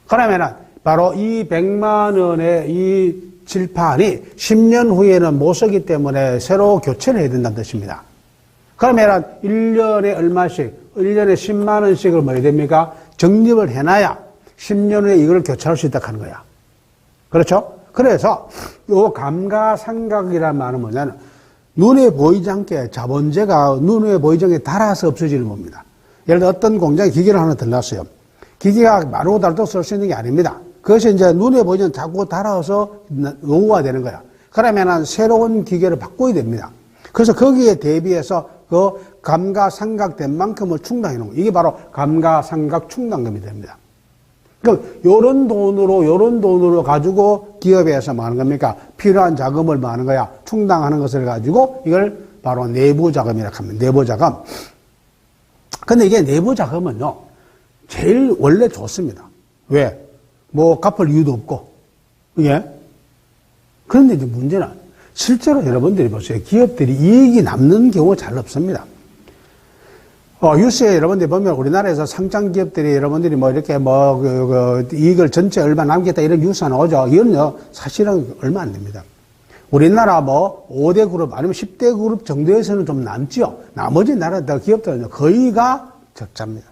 그러면은 바로 이 100만 원의 이 칠판이 10년 후에는 못 쓰기 때문에 새로 교체를 해야 된다는 뜻입니다. 그러면은 1년에 얼마씩, 1년에 10만 원씩을 뭐 해야 됩니까? 적립을 해놔야 10년 후에 이걸 교체할 수 있다 하는 거야. 그렇죠? 그래서 요 감가상각이라는 말은 뭐냐면 눈에 보이지 않게 자본재가 눈에 보이지 않게 달아서 없어지는 겁니다. 예를 들어 어떤 공장에 기계를 하나 들놨어요. 기계가 마르고 닳도록 쓸 수 있는 게 아닙니다. 그것이 이제 눈에 보이면 자꾸 달아서 노후화되는 거야. 그러면은 새로운 기계를 바꿔야 됩니다. 그래서 거기에 대비해서 그 감가상각된 만큼을 충당해 놓은 거예요. 이게 바로 감가상각충당금이 됩니다. 그 요런 돈으로 가지고 기업에서 뭐 하는 겁니까? 필요한 자금을 뭐 하는 거야? 충당하는 것을 가지고 이걸 바로 내부 자금이라고 합니다. 내부 자금. 근데 이게 내부 자금은요, 제일 원래 좋습니다. 왜? 뭐 갚을 이유도 없고. 예? 그런데 이제 문제는 실제로 여러분들이 보세요. 기업들이 이익이 남는 경우가 잘 없습니다. 뉴스에 여러분들이 보면 우리나라에서 상장 기업들이 여러분들이 뭐 이렇게 뭐 이익을 전체 얼마 남겼다 이런 뉴스가 나오죠. 이건요, 사실은 얼마 안 됩니다. 우리나라 뭐 5대 그룹 아니면 10대 그룹 정도에서는 좀 남지요. 나머지 나라 기업들은 거의가 적자입니다.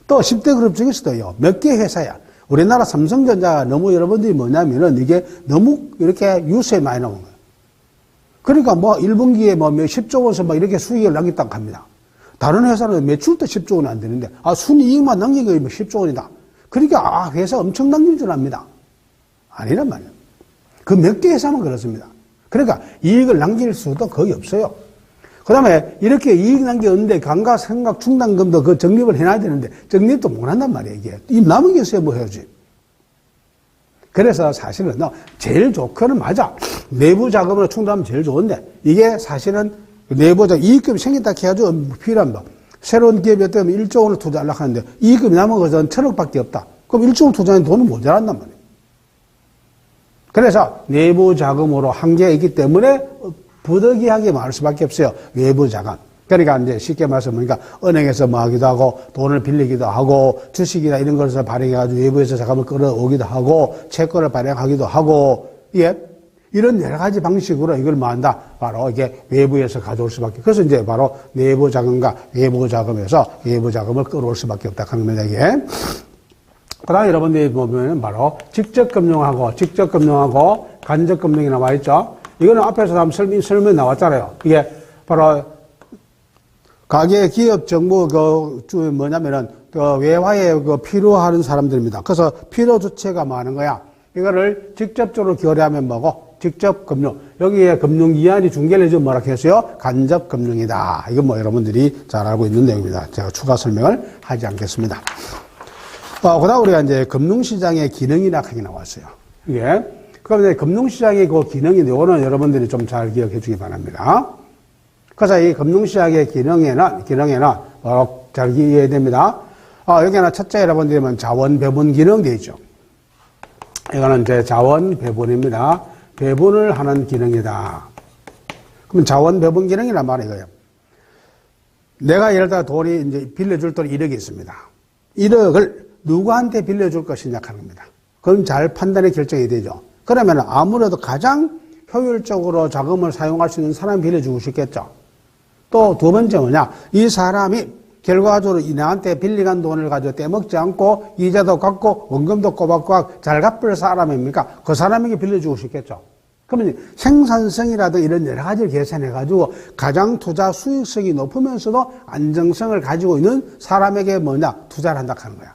또 10대 그룹 중에서도요, 몇 개 회사야. 우리나라 삼성전자가 너무 여러분들이 뭐냐면은 이게 너무 이렇게 뉴스에 많이 나오는 거예요. 그러니까 뭐 1분기에 뭐 10조 원에서 막 이렇게 수익을 남겼다고 합니다. 다른 회사는 매출도 10조 원이 안 되는데, 순이익만 남긴 게 10조 원이다. 그러니까, 회사 엄청 남긴 줄 압니다. 아니란 말이에요. 그 몇 개 회사만 그렇습니다. 그러니까 이익을 남길 수도 거의 없어요. 그 다음에 이렇게 이익 남겼는데 감가상각충당금도 그 적립을 해놔야 되는데 적립도 못 한단 말이에요. 이게 이 남은 게 있어야 뭐 해야지. 그래서 사실은 제일 좋거는 맞아. 내부 자금으로 충당하면 제일 좋은데 이게 사실은 내부 자금 이익금이 생겼다 해가지고 필요한 거. 새로운 기업이었다면 1조 원을 투자하려고 하는데 이익금이 남은 것은 1,000억밖에 없다. 그럼 1조 원 투자하는 돈은 모자란단 말이에요. 그래서 내부 자금으로 한계가 있기 때문에 부득이하게 말할 수밖에 없어요. 외부 자금. 그러니까 이제 쉽게 말씀하니까 은행에서 뭐 하기도 하고 돈을 빌리기도 하고 주식이나 이런 것을 발행해가지고 외부에서 자금을 끌어오기도 하고 채권을 발행하기도 하고, 예. 이런 여러 가지 방식으로 이걸 뭐 한다? 바로 이게 외부에서 가져올 수밖에. 그래서 이제 바로 내부 자금과 외부 자금에서 외부 자금을 끌어올 수밖에 없다 하는 겁니다, 이게. 그 다음에 여러분들이 보면은 바로 직접 금융하고 간접 금융이 나와 있죠. 이거는 앞에서 한번 설명이 나왔잖아요. 이게 바로 가계, 기업, 정부, 뭐냐면은, 외화에 필요하는 사람들입니다. 그래서 필요 주체가 많은 거야. 이거를 직접적으로 거래하면 뭐고? 직접 금융. 여기에 금융 이한이 중개를 해주면 뭐라 했어요? 간접 금융이다. 이건 뭐 여러분들이 잘 알고 있는 내용입니다. 제가 추가 설명을 하지 않겠습니다. 그 다음 우리가 이제 금융시장의 기능이라 하게 나왔어요. 이게. 그럼 이제 금융시장의 그 기능인데, 이거는 여러분들이 좀 잘 기억해 주기 바랍니다. 그래서 이 금융시장의 기능에는, 잘 이해해야 됩니다. 여기는 첫째 여러분들이 자원 배분 기능 되어 있죠. 이거는 이제 자원 배분입니다. 배분을 하는 기능이다. 그럼 자원 배분 기능이란 말이 이거예요. 내가 예를 들어 돈이 이제 빌려줄 돈이 1억이 있습니다. 1억을 누구한테 빌려줄 것이냐 하는 겁니다. 그럼 잘 판단의 결정이 되죠. 그러면 아무래도 가장 효율적으로 자금을 사용할 수 있는 사람이 빌려주고 싶겠죠. 또 두 번째 뭐냐, 이 사람이 결과적으로 나한테 빌려간 돈을 가지고 떼먹지 않고 이자도 갚고 원금도 꼬박꼬박 잘 갚을 사람입니까? 그 사람에게 빌려주고 싶겠죠. 그러면 생산성이라도 이런 여러 가지를 계산해가지고 가장 투자 수익성이 높으면서도 안정성을 가지고 있는 사람에게 뭐냐, 투자를 한다 하는 거야.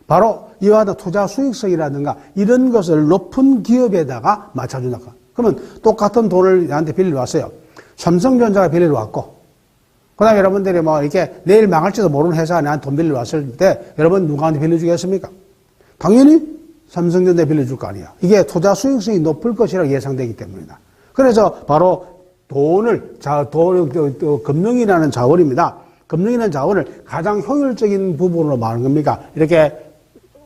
바로 이와 같은 투자 수익성이라든가 이런 것을 높은 기업에다가 맞춰준다. 그러면 똑같은 돈을 나한테 빌려왔어요. 삼성전자가 빌려왔고, 그 다음에 여러분들이 뭐 이렇게 내일 망할지도 모르는 회사가 나한테 돈 빌려왔을 때 여러분 누구한테 빌려주겠습니까? 당연히 삼성전자에 빌려줄 거 아니에요. 이게 투자 수익성이 높을 것이라고 예상되기 때문이다. 그래서 바로 금융이라는 자원입니다. 금융이라는 자원을 가장 효율적인 부분으로 말하는 겁니까? 이렇게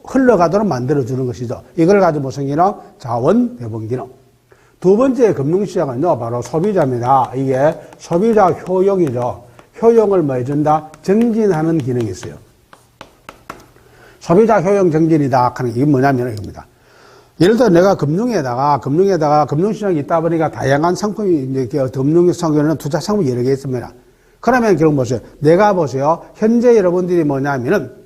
흘러가도록 만들어주는 것이죠. 이걸 가지고 무슨 기능? 자원 배분 기능. 두 번째 금융시장은요, 바로 소비자입니다. 이게 소비자 효용이죠. 효용을 뭐 해준다? 정진하는 기능이 있어요. 소비자 효용 정진이다 하는 게 이게 뭐냐면 이겁니다. 예를 들어 내가 금융시장이 있다 보니까 다양한 상품이 이제 금융상에는 투자 상품이 여러 개 있습니다. 그러면 결국 보세요. 내가 보세요. 현재 여러분들이 뭐냐면은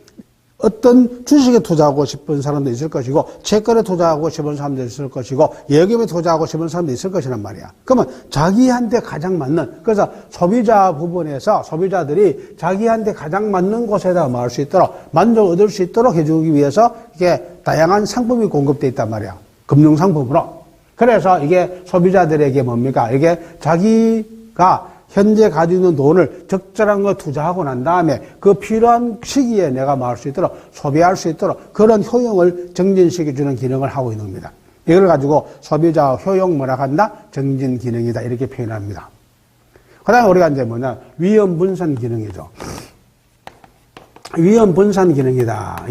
어떤 주식에 투자하고 싶은 사람도 있을 것이고, 채권에 투자하고 싶은 사람도 있을 것이고, 예금에 투자하고 싶은 사람도 있을 것이란 말이야. 그러면 자기한테 가장 맞는, 그래서 소비자 부분에서 소비자들이 자기한테 가장 맞는 곳에다 말할 수 있도록, 만족을 얻을 수 있도록 해주기 위해서 이게 다양한 상품이 공급되어 있단 말이야. 금융상품으로. 그래서 이게 소비자들에게 뭡니까? 이게 자기가 현재 가지고 있는 돈을 적절한 거 투자하고 난 다음에 그 필요한 시기에 내가 말할 수 있도록 소비할 수 있도록 그런 효용을 정진시켜주는 기능을 하고 있는 겁니다. 이걸 가지고 소비자 효용 뭐라 한다? 정진 기능이다. 이렇게 표현합니다. 그 다음에 우리가 이제 뭐냐? 위험 분산 기능이죠. 위험 분산 기능이다.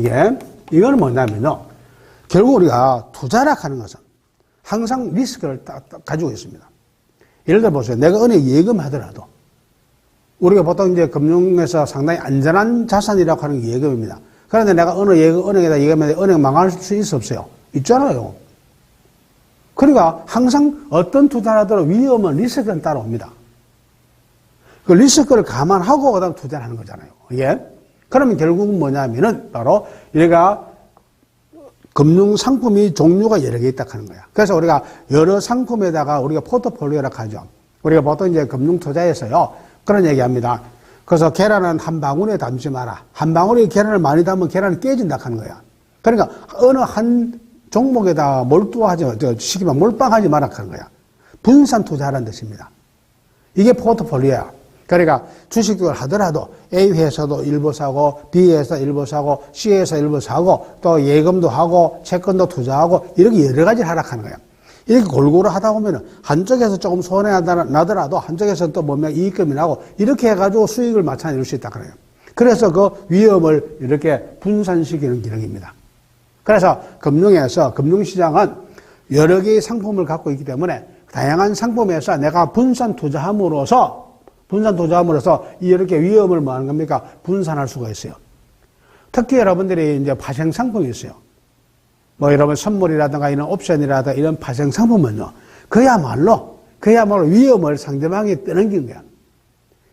이거는 뭐냐면요. 결국 우리가 투자라 하는 것은 항상 리스크를 가지고 있습니다. 예를 들어 보세요. 내가 은행 예금하더라도 우리가 보통 이제 금융에서 상당히 안전한 자산이라고 하는 게 예금입니다. 그런데 내가 어느 은행에다 예금했는데 은행 망할 수 있어요? 있잖아요. 그러니까 항상 어떤 투자를 하더라도 위험은 리스크는 따라옵니다. 그 리스크를 감안하고 그다음 투자를 하는 거잖아요. 예? 그러면 결국은 뭐냐면은 바로 얘가 금융 상품이 종류가 여러 개 있다 하는 거야. 그래서 우리가 여러 상품에다가 우리가 포트폴리오라고 하죠. 우리가 보통 이제 금융 투자에서요, 그런 얘기 합니다. 그래서 계란은 한 방울에 담지 마라. 한 방울에 계란을 많이 담으면 계란이 깨진다 하는 거야. 그러니까 어느 한 종목에다 시기만 몰빵하지 마라 하는 거야. 분산 투자하라는 뜻입니다. 이게 포트폴리오야. 그러니까 주식을 하더라도 A 회사도 일부 사고, B 회사 일부 사고, C 회사 일부 사고, 또 예금도 하고, 채권도 투자하고, 이렇게 여러 가지를 하락하는 거예요. 이렇게 골고루 하다 보면은 한쪽에서 조금 손해가 나더라도 한쪽에서 또 보면 이익금이 나고, 이렇게 해가지고 수익을 맞춰낼 수 있다 그래요. 그래서 그 위험을 이렇게 분산시키는 기능입니다. 그래서 금융시장은 여러 개의 상품을 갖고 있기 때문에 다양한 상품에서 내가 분산 투자함으로써 이렇게 위험을 뭐 하는 겁니까? 분산할 수가 있어요. 특히 여러분들이 이제 파생 상품이 있어요. 뭐 여러분 선물이라든가 이런 옵션이라든가 이런 파생 상품은요, 그야말로 위험을 상대방이 떠넘긴 거야.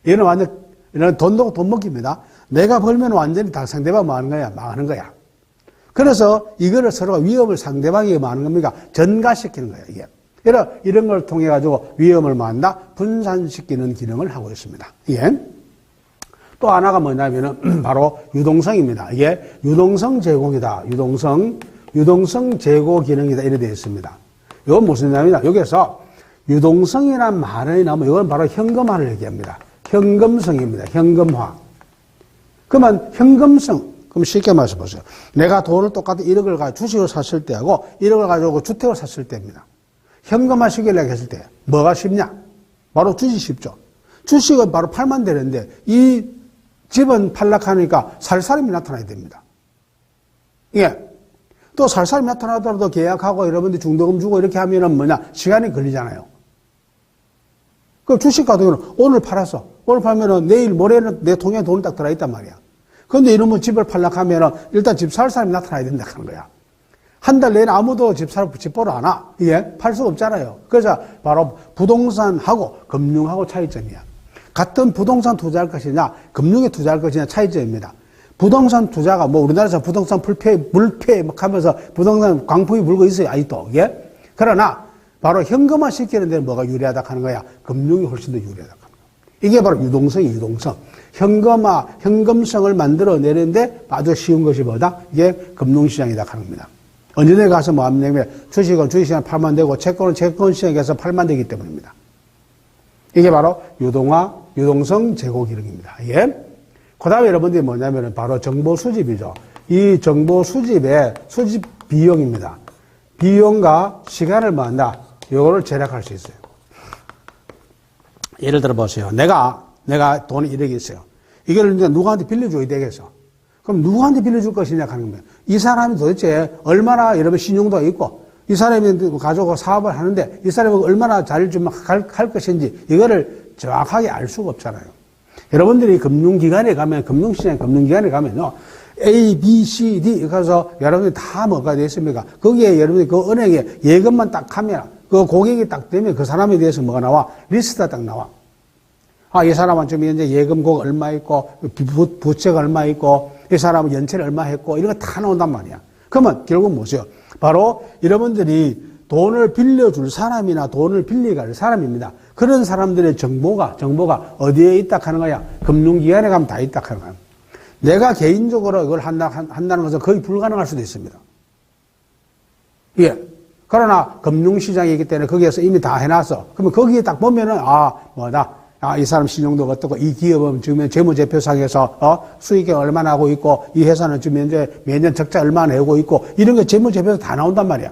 이런 돈 먹기입니다. 내가 벌면 완전히 다 상대방 뭐 하는 거야? 망하는 거야. 그래서 이거를 서로가 위험을 상대방에게 뭐 하는 겁니까? 전가시키는 거예요, 이게. 이런 걸 통해 가지고 위험을 만다 분산시키는 기능을 하고 있습니다. 예. 또 하나가 뭐냐면은 바로 유동성입니다. 이게 유동성 제공이다. 유동성 제고 기능이다. 이렇게 되어 있습니다. 이건 무슨 의미냐면 여기서 유동성이란 말이 나오면 이건 바로 현금화를 얘기합니다. 현금성입니다. 현금화. 그러면 현금성, 그럼 쉽게 말해서 보세요. 내가 돈을 똑같이 1억을 가지고 주식을 샀을 때하고 1억을 가지고 주택을 샀을 때입니다. 현금화 시키려고 했을 때 뭐가 쉽냐? 바로 주식이 쉽죠. 주식은 바로 팔면 되는데 이 집은 팔락하니까 살 사람이 나타나야 됩니다. 예. 또 살 사람이 나타나더라도 계약하고 여러분들 중도금 주고 이렇게 하면은 뭐냐? 시간이 걸리잖아요. 그 주식 같은 경우는 오늘 팔았어. 오늘 팔면은 내일 모레는 내 통장에 돈이 딱 들어있단 말이야. 그런데 이러면 집을 팔락하면은 일단 집 살 사람이 나타나야 된다 하는 거야. 한 달 내내 아무도 집 보러 안 와. 이게 팔 수 없잖아요. 그래서 바로 부동산하고 금융하고 차이점이야. 같은 부동산 투자할 것이냐, 금융에 투자할 것이냐 차이점입니다. 부동산 투자가 뭐 우리나라에서 부동산 물패 막 하면서 부동산 광풍이 불고 있어요. 아직도. 이게. 그러나 바로 현금화 시키는 데는 뭐가 유리하다 하는 거야? 금융이 훨씬 더 유리하다 하는 거야. 이게 바로 유동성이 유동성. 현금성을 만들어내는데 아주 쉬운 것이 뭐다? 이게 금융시장이다 하는 겁니다. 언제든지 가서 뭐 하면 주식은 주식시장에 팔면 되고 채권은 채권시장에 가서 팔면 되기 때문입니다. 이게 바로 유동성 제고 기능입니다. 예. 그 다음에 여러분들이 뭐냐면은 바로 정보 수집이죠. 이 정보 수집의 수집 비용입니다. 비용과 시간을 뭐한다? 요거를 절약할 수 있어요. 예를 들어 보세요. 내가 돈이 1억이 있어요. 이걸 이제 누구한테 빌려줘야 되겠어. 그럼 누구한테 빌려줄 것이냐 하는 겁니다. 이 사람이 도대체 얼마나 여러분 신용도가 있고, 이 사람이 가지고 사업을 하는데 이 사람이 얼마나 잘 좀 할 것인지 이거를 정확하게 알 수가 없잖아요. 여러분들이 금융기관에 가면, 금융시장 금융기관에 가면요. A, B, C, D 가서 여러분들이 다 뭐가 되어 있습니까? 거기에 여러분들이 그 은행에 예금만 딱 하면 그 고객이 딱 되면 그 사람에 대해서 뭐가 나와? 리스트가 딱 나와. 아, 이 사람은 지금 현재 예금고가 얼마 있고, 부채가 얼마 있고, 이 사람은 연체를 얼마 했고, 이런 거 다 나온단 말이야. 그러면 결국 뭐죠? 바로 여러분들이 돈을 빌려줄 사람이나 돈을 빌려갈 사람입니다. 그런 사람들의 정보가 어디에 있다 하는 거야? 금융기관에 가면 다 있다 하는 거야. 내가 개인적으로 이걸 한다는 것은 거의 불가능할 수도 있습니다. 예. 그러나 금융시장이기 때문에 거기에서 이미 다 해놨어. 그러면 거기에 딱 보면은, 이 사람 신용도가 어떻고, 이 기업은 지금 재무제표상에서, 수익이 얼마나 하고 있고, 이 회사는 지금 현재 매년 적자 얼마나 내고 있고, 이런 게 재무제표에서 다 나온단 말이야.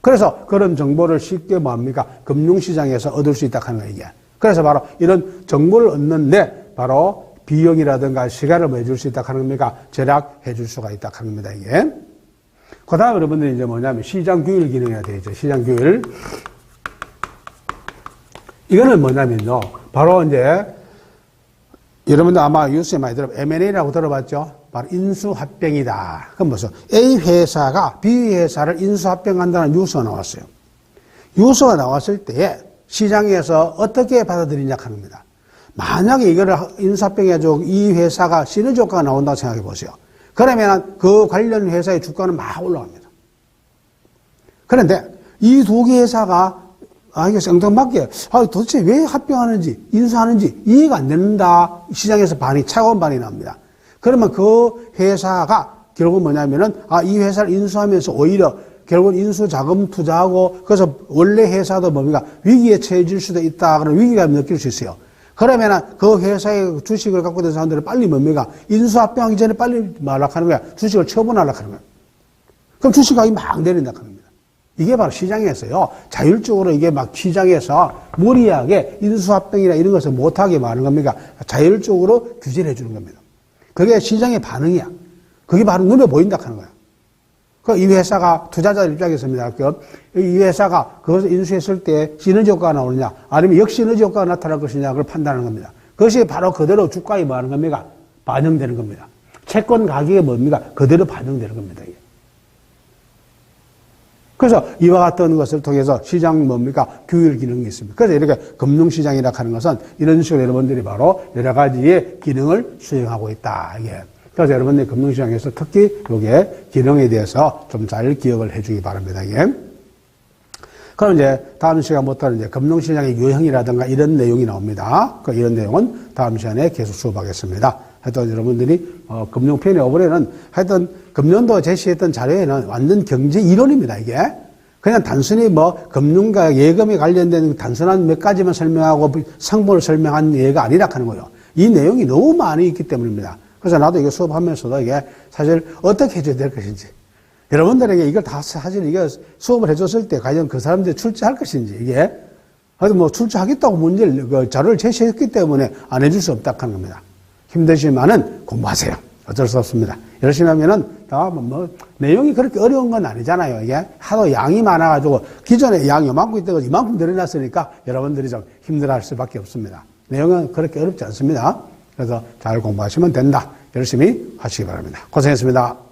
그래서 그런 정보를 쉽게 금융시장에서 얻을 수 있다 하는 거야, 이게. 그래서 바로 이런 정보를 얻는데, 바로 비용이라든가 시간을 뭐 해줄 수 있다 하는 겁니까? 절약해 줄 수가 있다 하는 겁니다, 이게. 그 다음 여러분들이 이제 뭐냐면 시장 규율 기능이 되겠죠. 시장 규율. 이거는 뭐냐면요. 바로 이제 여러분들 아마 뉴스에 많이 M&A라고 들어봤죠? 바로 인수합병이다. 그럼 무슨 A 회사가 B 회사를 인수합병한다는 뉴스가 나왔어요. 뉴스가 나왔을 때에 시장에서 어떻게 받아들이냐 하는 겁니다. 만약에 이거를 인수합병해가지고 이 회사가 시너지 효과가 나온다고 생각해 보세요. 그러면 그 관련 회사의 주가는 막 올라갑니다. 그런데 이 두 개 회사가 이게 생뚱맞게 도대체 왜 합병하는지 인수하는지 이해가 안 된다. 시장에서 차가운 반응이 납니다. 그러면 그 회사가 결국 뭐냐면은 이 회사를 인수하면서 오히려 결국 인수 자금 투자하고 그래서 원래 회사도 위기에 처해질 수도 있다. 그런 위기감을 느낄 수 있어요. 그러면은 그 회사의 주식을 갖고 있는 사람들은 빨리 인수합병하기 전에 빨리 하는 거야. 주식을 처분하려고 하는 거야. 그럼 주식 가격이 막 내린다 하는 겁니다. 이게 바로 시장에서요. 자율적으로 이게 시장에서 무리하게 인수합병이나 이런 것을 못하게 하는 겁니까? 자율적으로 규제를 해주는 겁니다. 그게 시장의 반응이야. 그게 바로 눈에 보인다 하는 거야. 이 회사가 투자자 입장에서입니다. 이 회사가 그것을 인수했을 때 시너지 효과가 나오느냐, 아니면 역시너지 효과가 나타날 것이냐, 그걸 판단하는 겁니다. 그것이 바로 그대로 주가에 뭐 하는 겁니까? 반영되는 겁니다. 채권 가격에 뭡니까? 그대로 반영되는 겁니다. 그래서 이와 같은 것을 통해서 시장 규율 기능이 있습니다. 그래서 이렇게 금융시장이라 하는 것은 이런 식으로 여러분들이 바로 여러 가지의 기능을 수행하고 있다. 이게. 그래서 여러분들이 금융시장에서 특히 요게 기능에 대해서 좀 잘 기억을 해주기 바랍니다. 이게. 그럼 이제 다음 시간부터는 이제 금융시장의 유형이라든가 이런 내용이 나옵니다. 이런 내용은 다음 시간에 계속 수업하겠습니다. 하여튼 여러분들이 금융편의 어버에는 하여튼 금년도 제시했던 자료에는 완전 경제 이론입니다. 이게 그냥 단순히 금융과 예금에 관련된 단순한 몇 가지만 설명하고 상품을 설명한 예가 아니라 하는 거예요. 이 내용이 너무 많이 있기 때문입니다. 그래서 나도 이거 수업하면서도 이게 사실 어떻게 해줘야 될 것인지, 여러분들에게 이걸 다 사실 이게 수업을 해줬을 때 과연 그 사람들이 출제할 것인지, 이게 하여튼 출제하겠다고 자료를 제시했기 때문에 안 해줄 수 없다 하는 겁니다. 힘드시면은 공부하세요. 어쩔 수 없습니다. 열심히 하면은 내용이 그렇게 어려운 건 아니잖아요. 이게 하도 양이 많아가지고 기존에 양이 이만큼 있다고 이만큼 늘어났으니까 여러분들이 좀 힘들어할 수밖에 없습니다. 내용은 그렇게 어렵지 않습니다. 그래서 잘 공부하시면 된다. 열심히 하시기 바랍니다. 고생했습니다.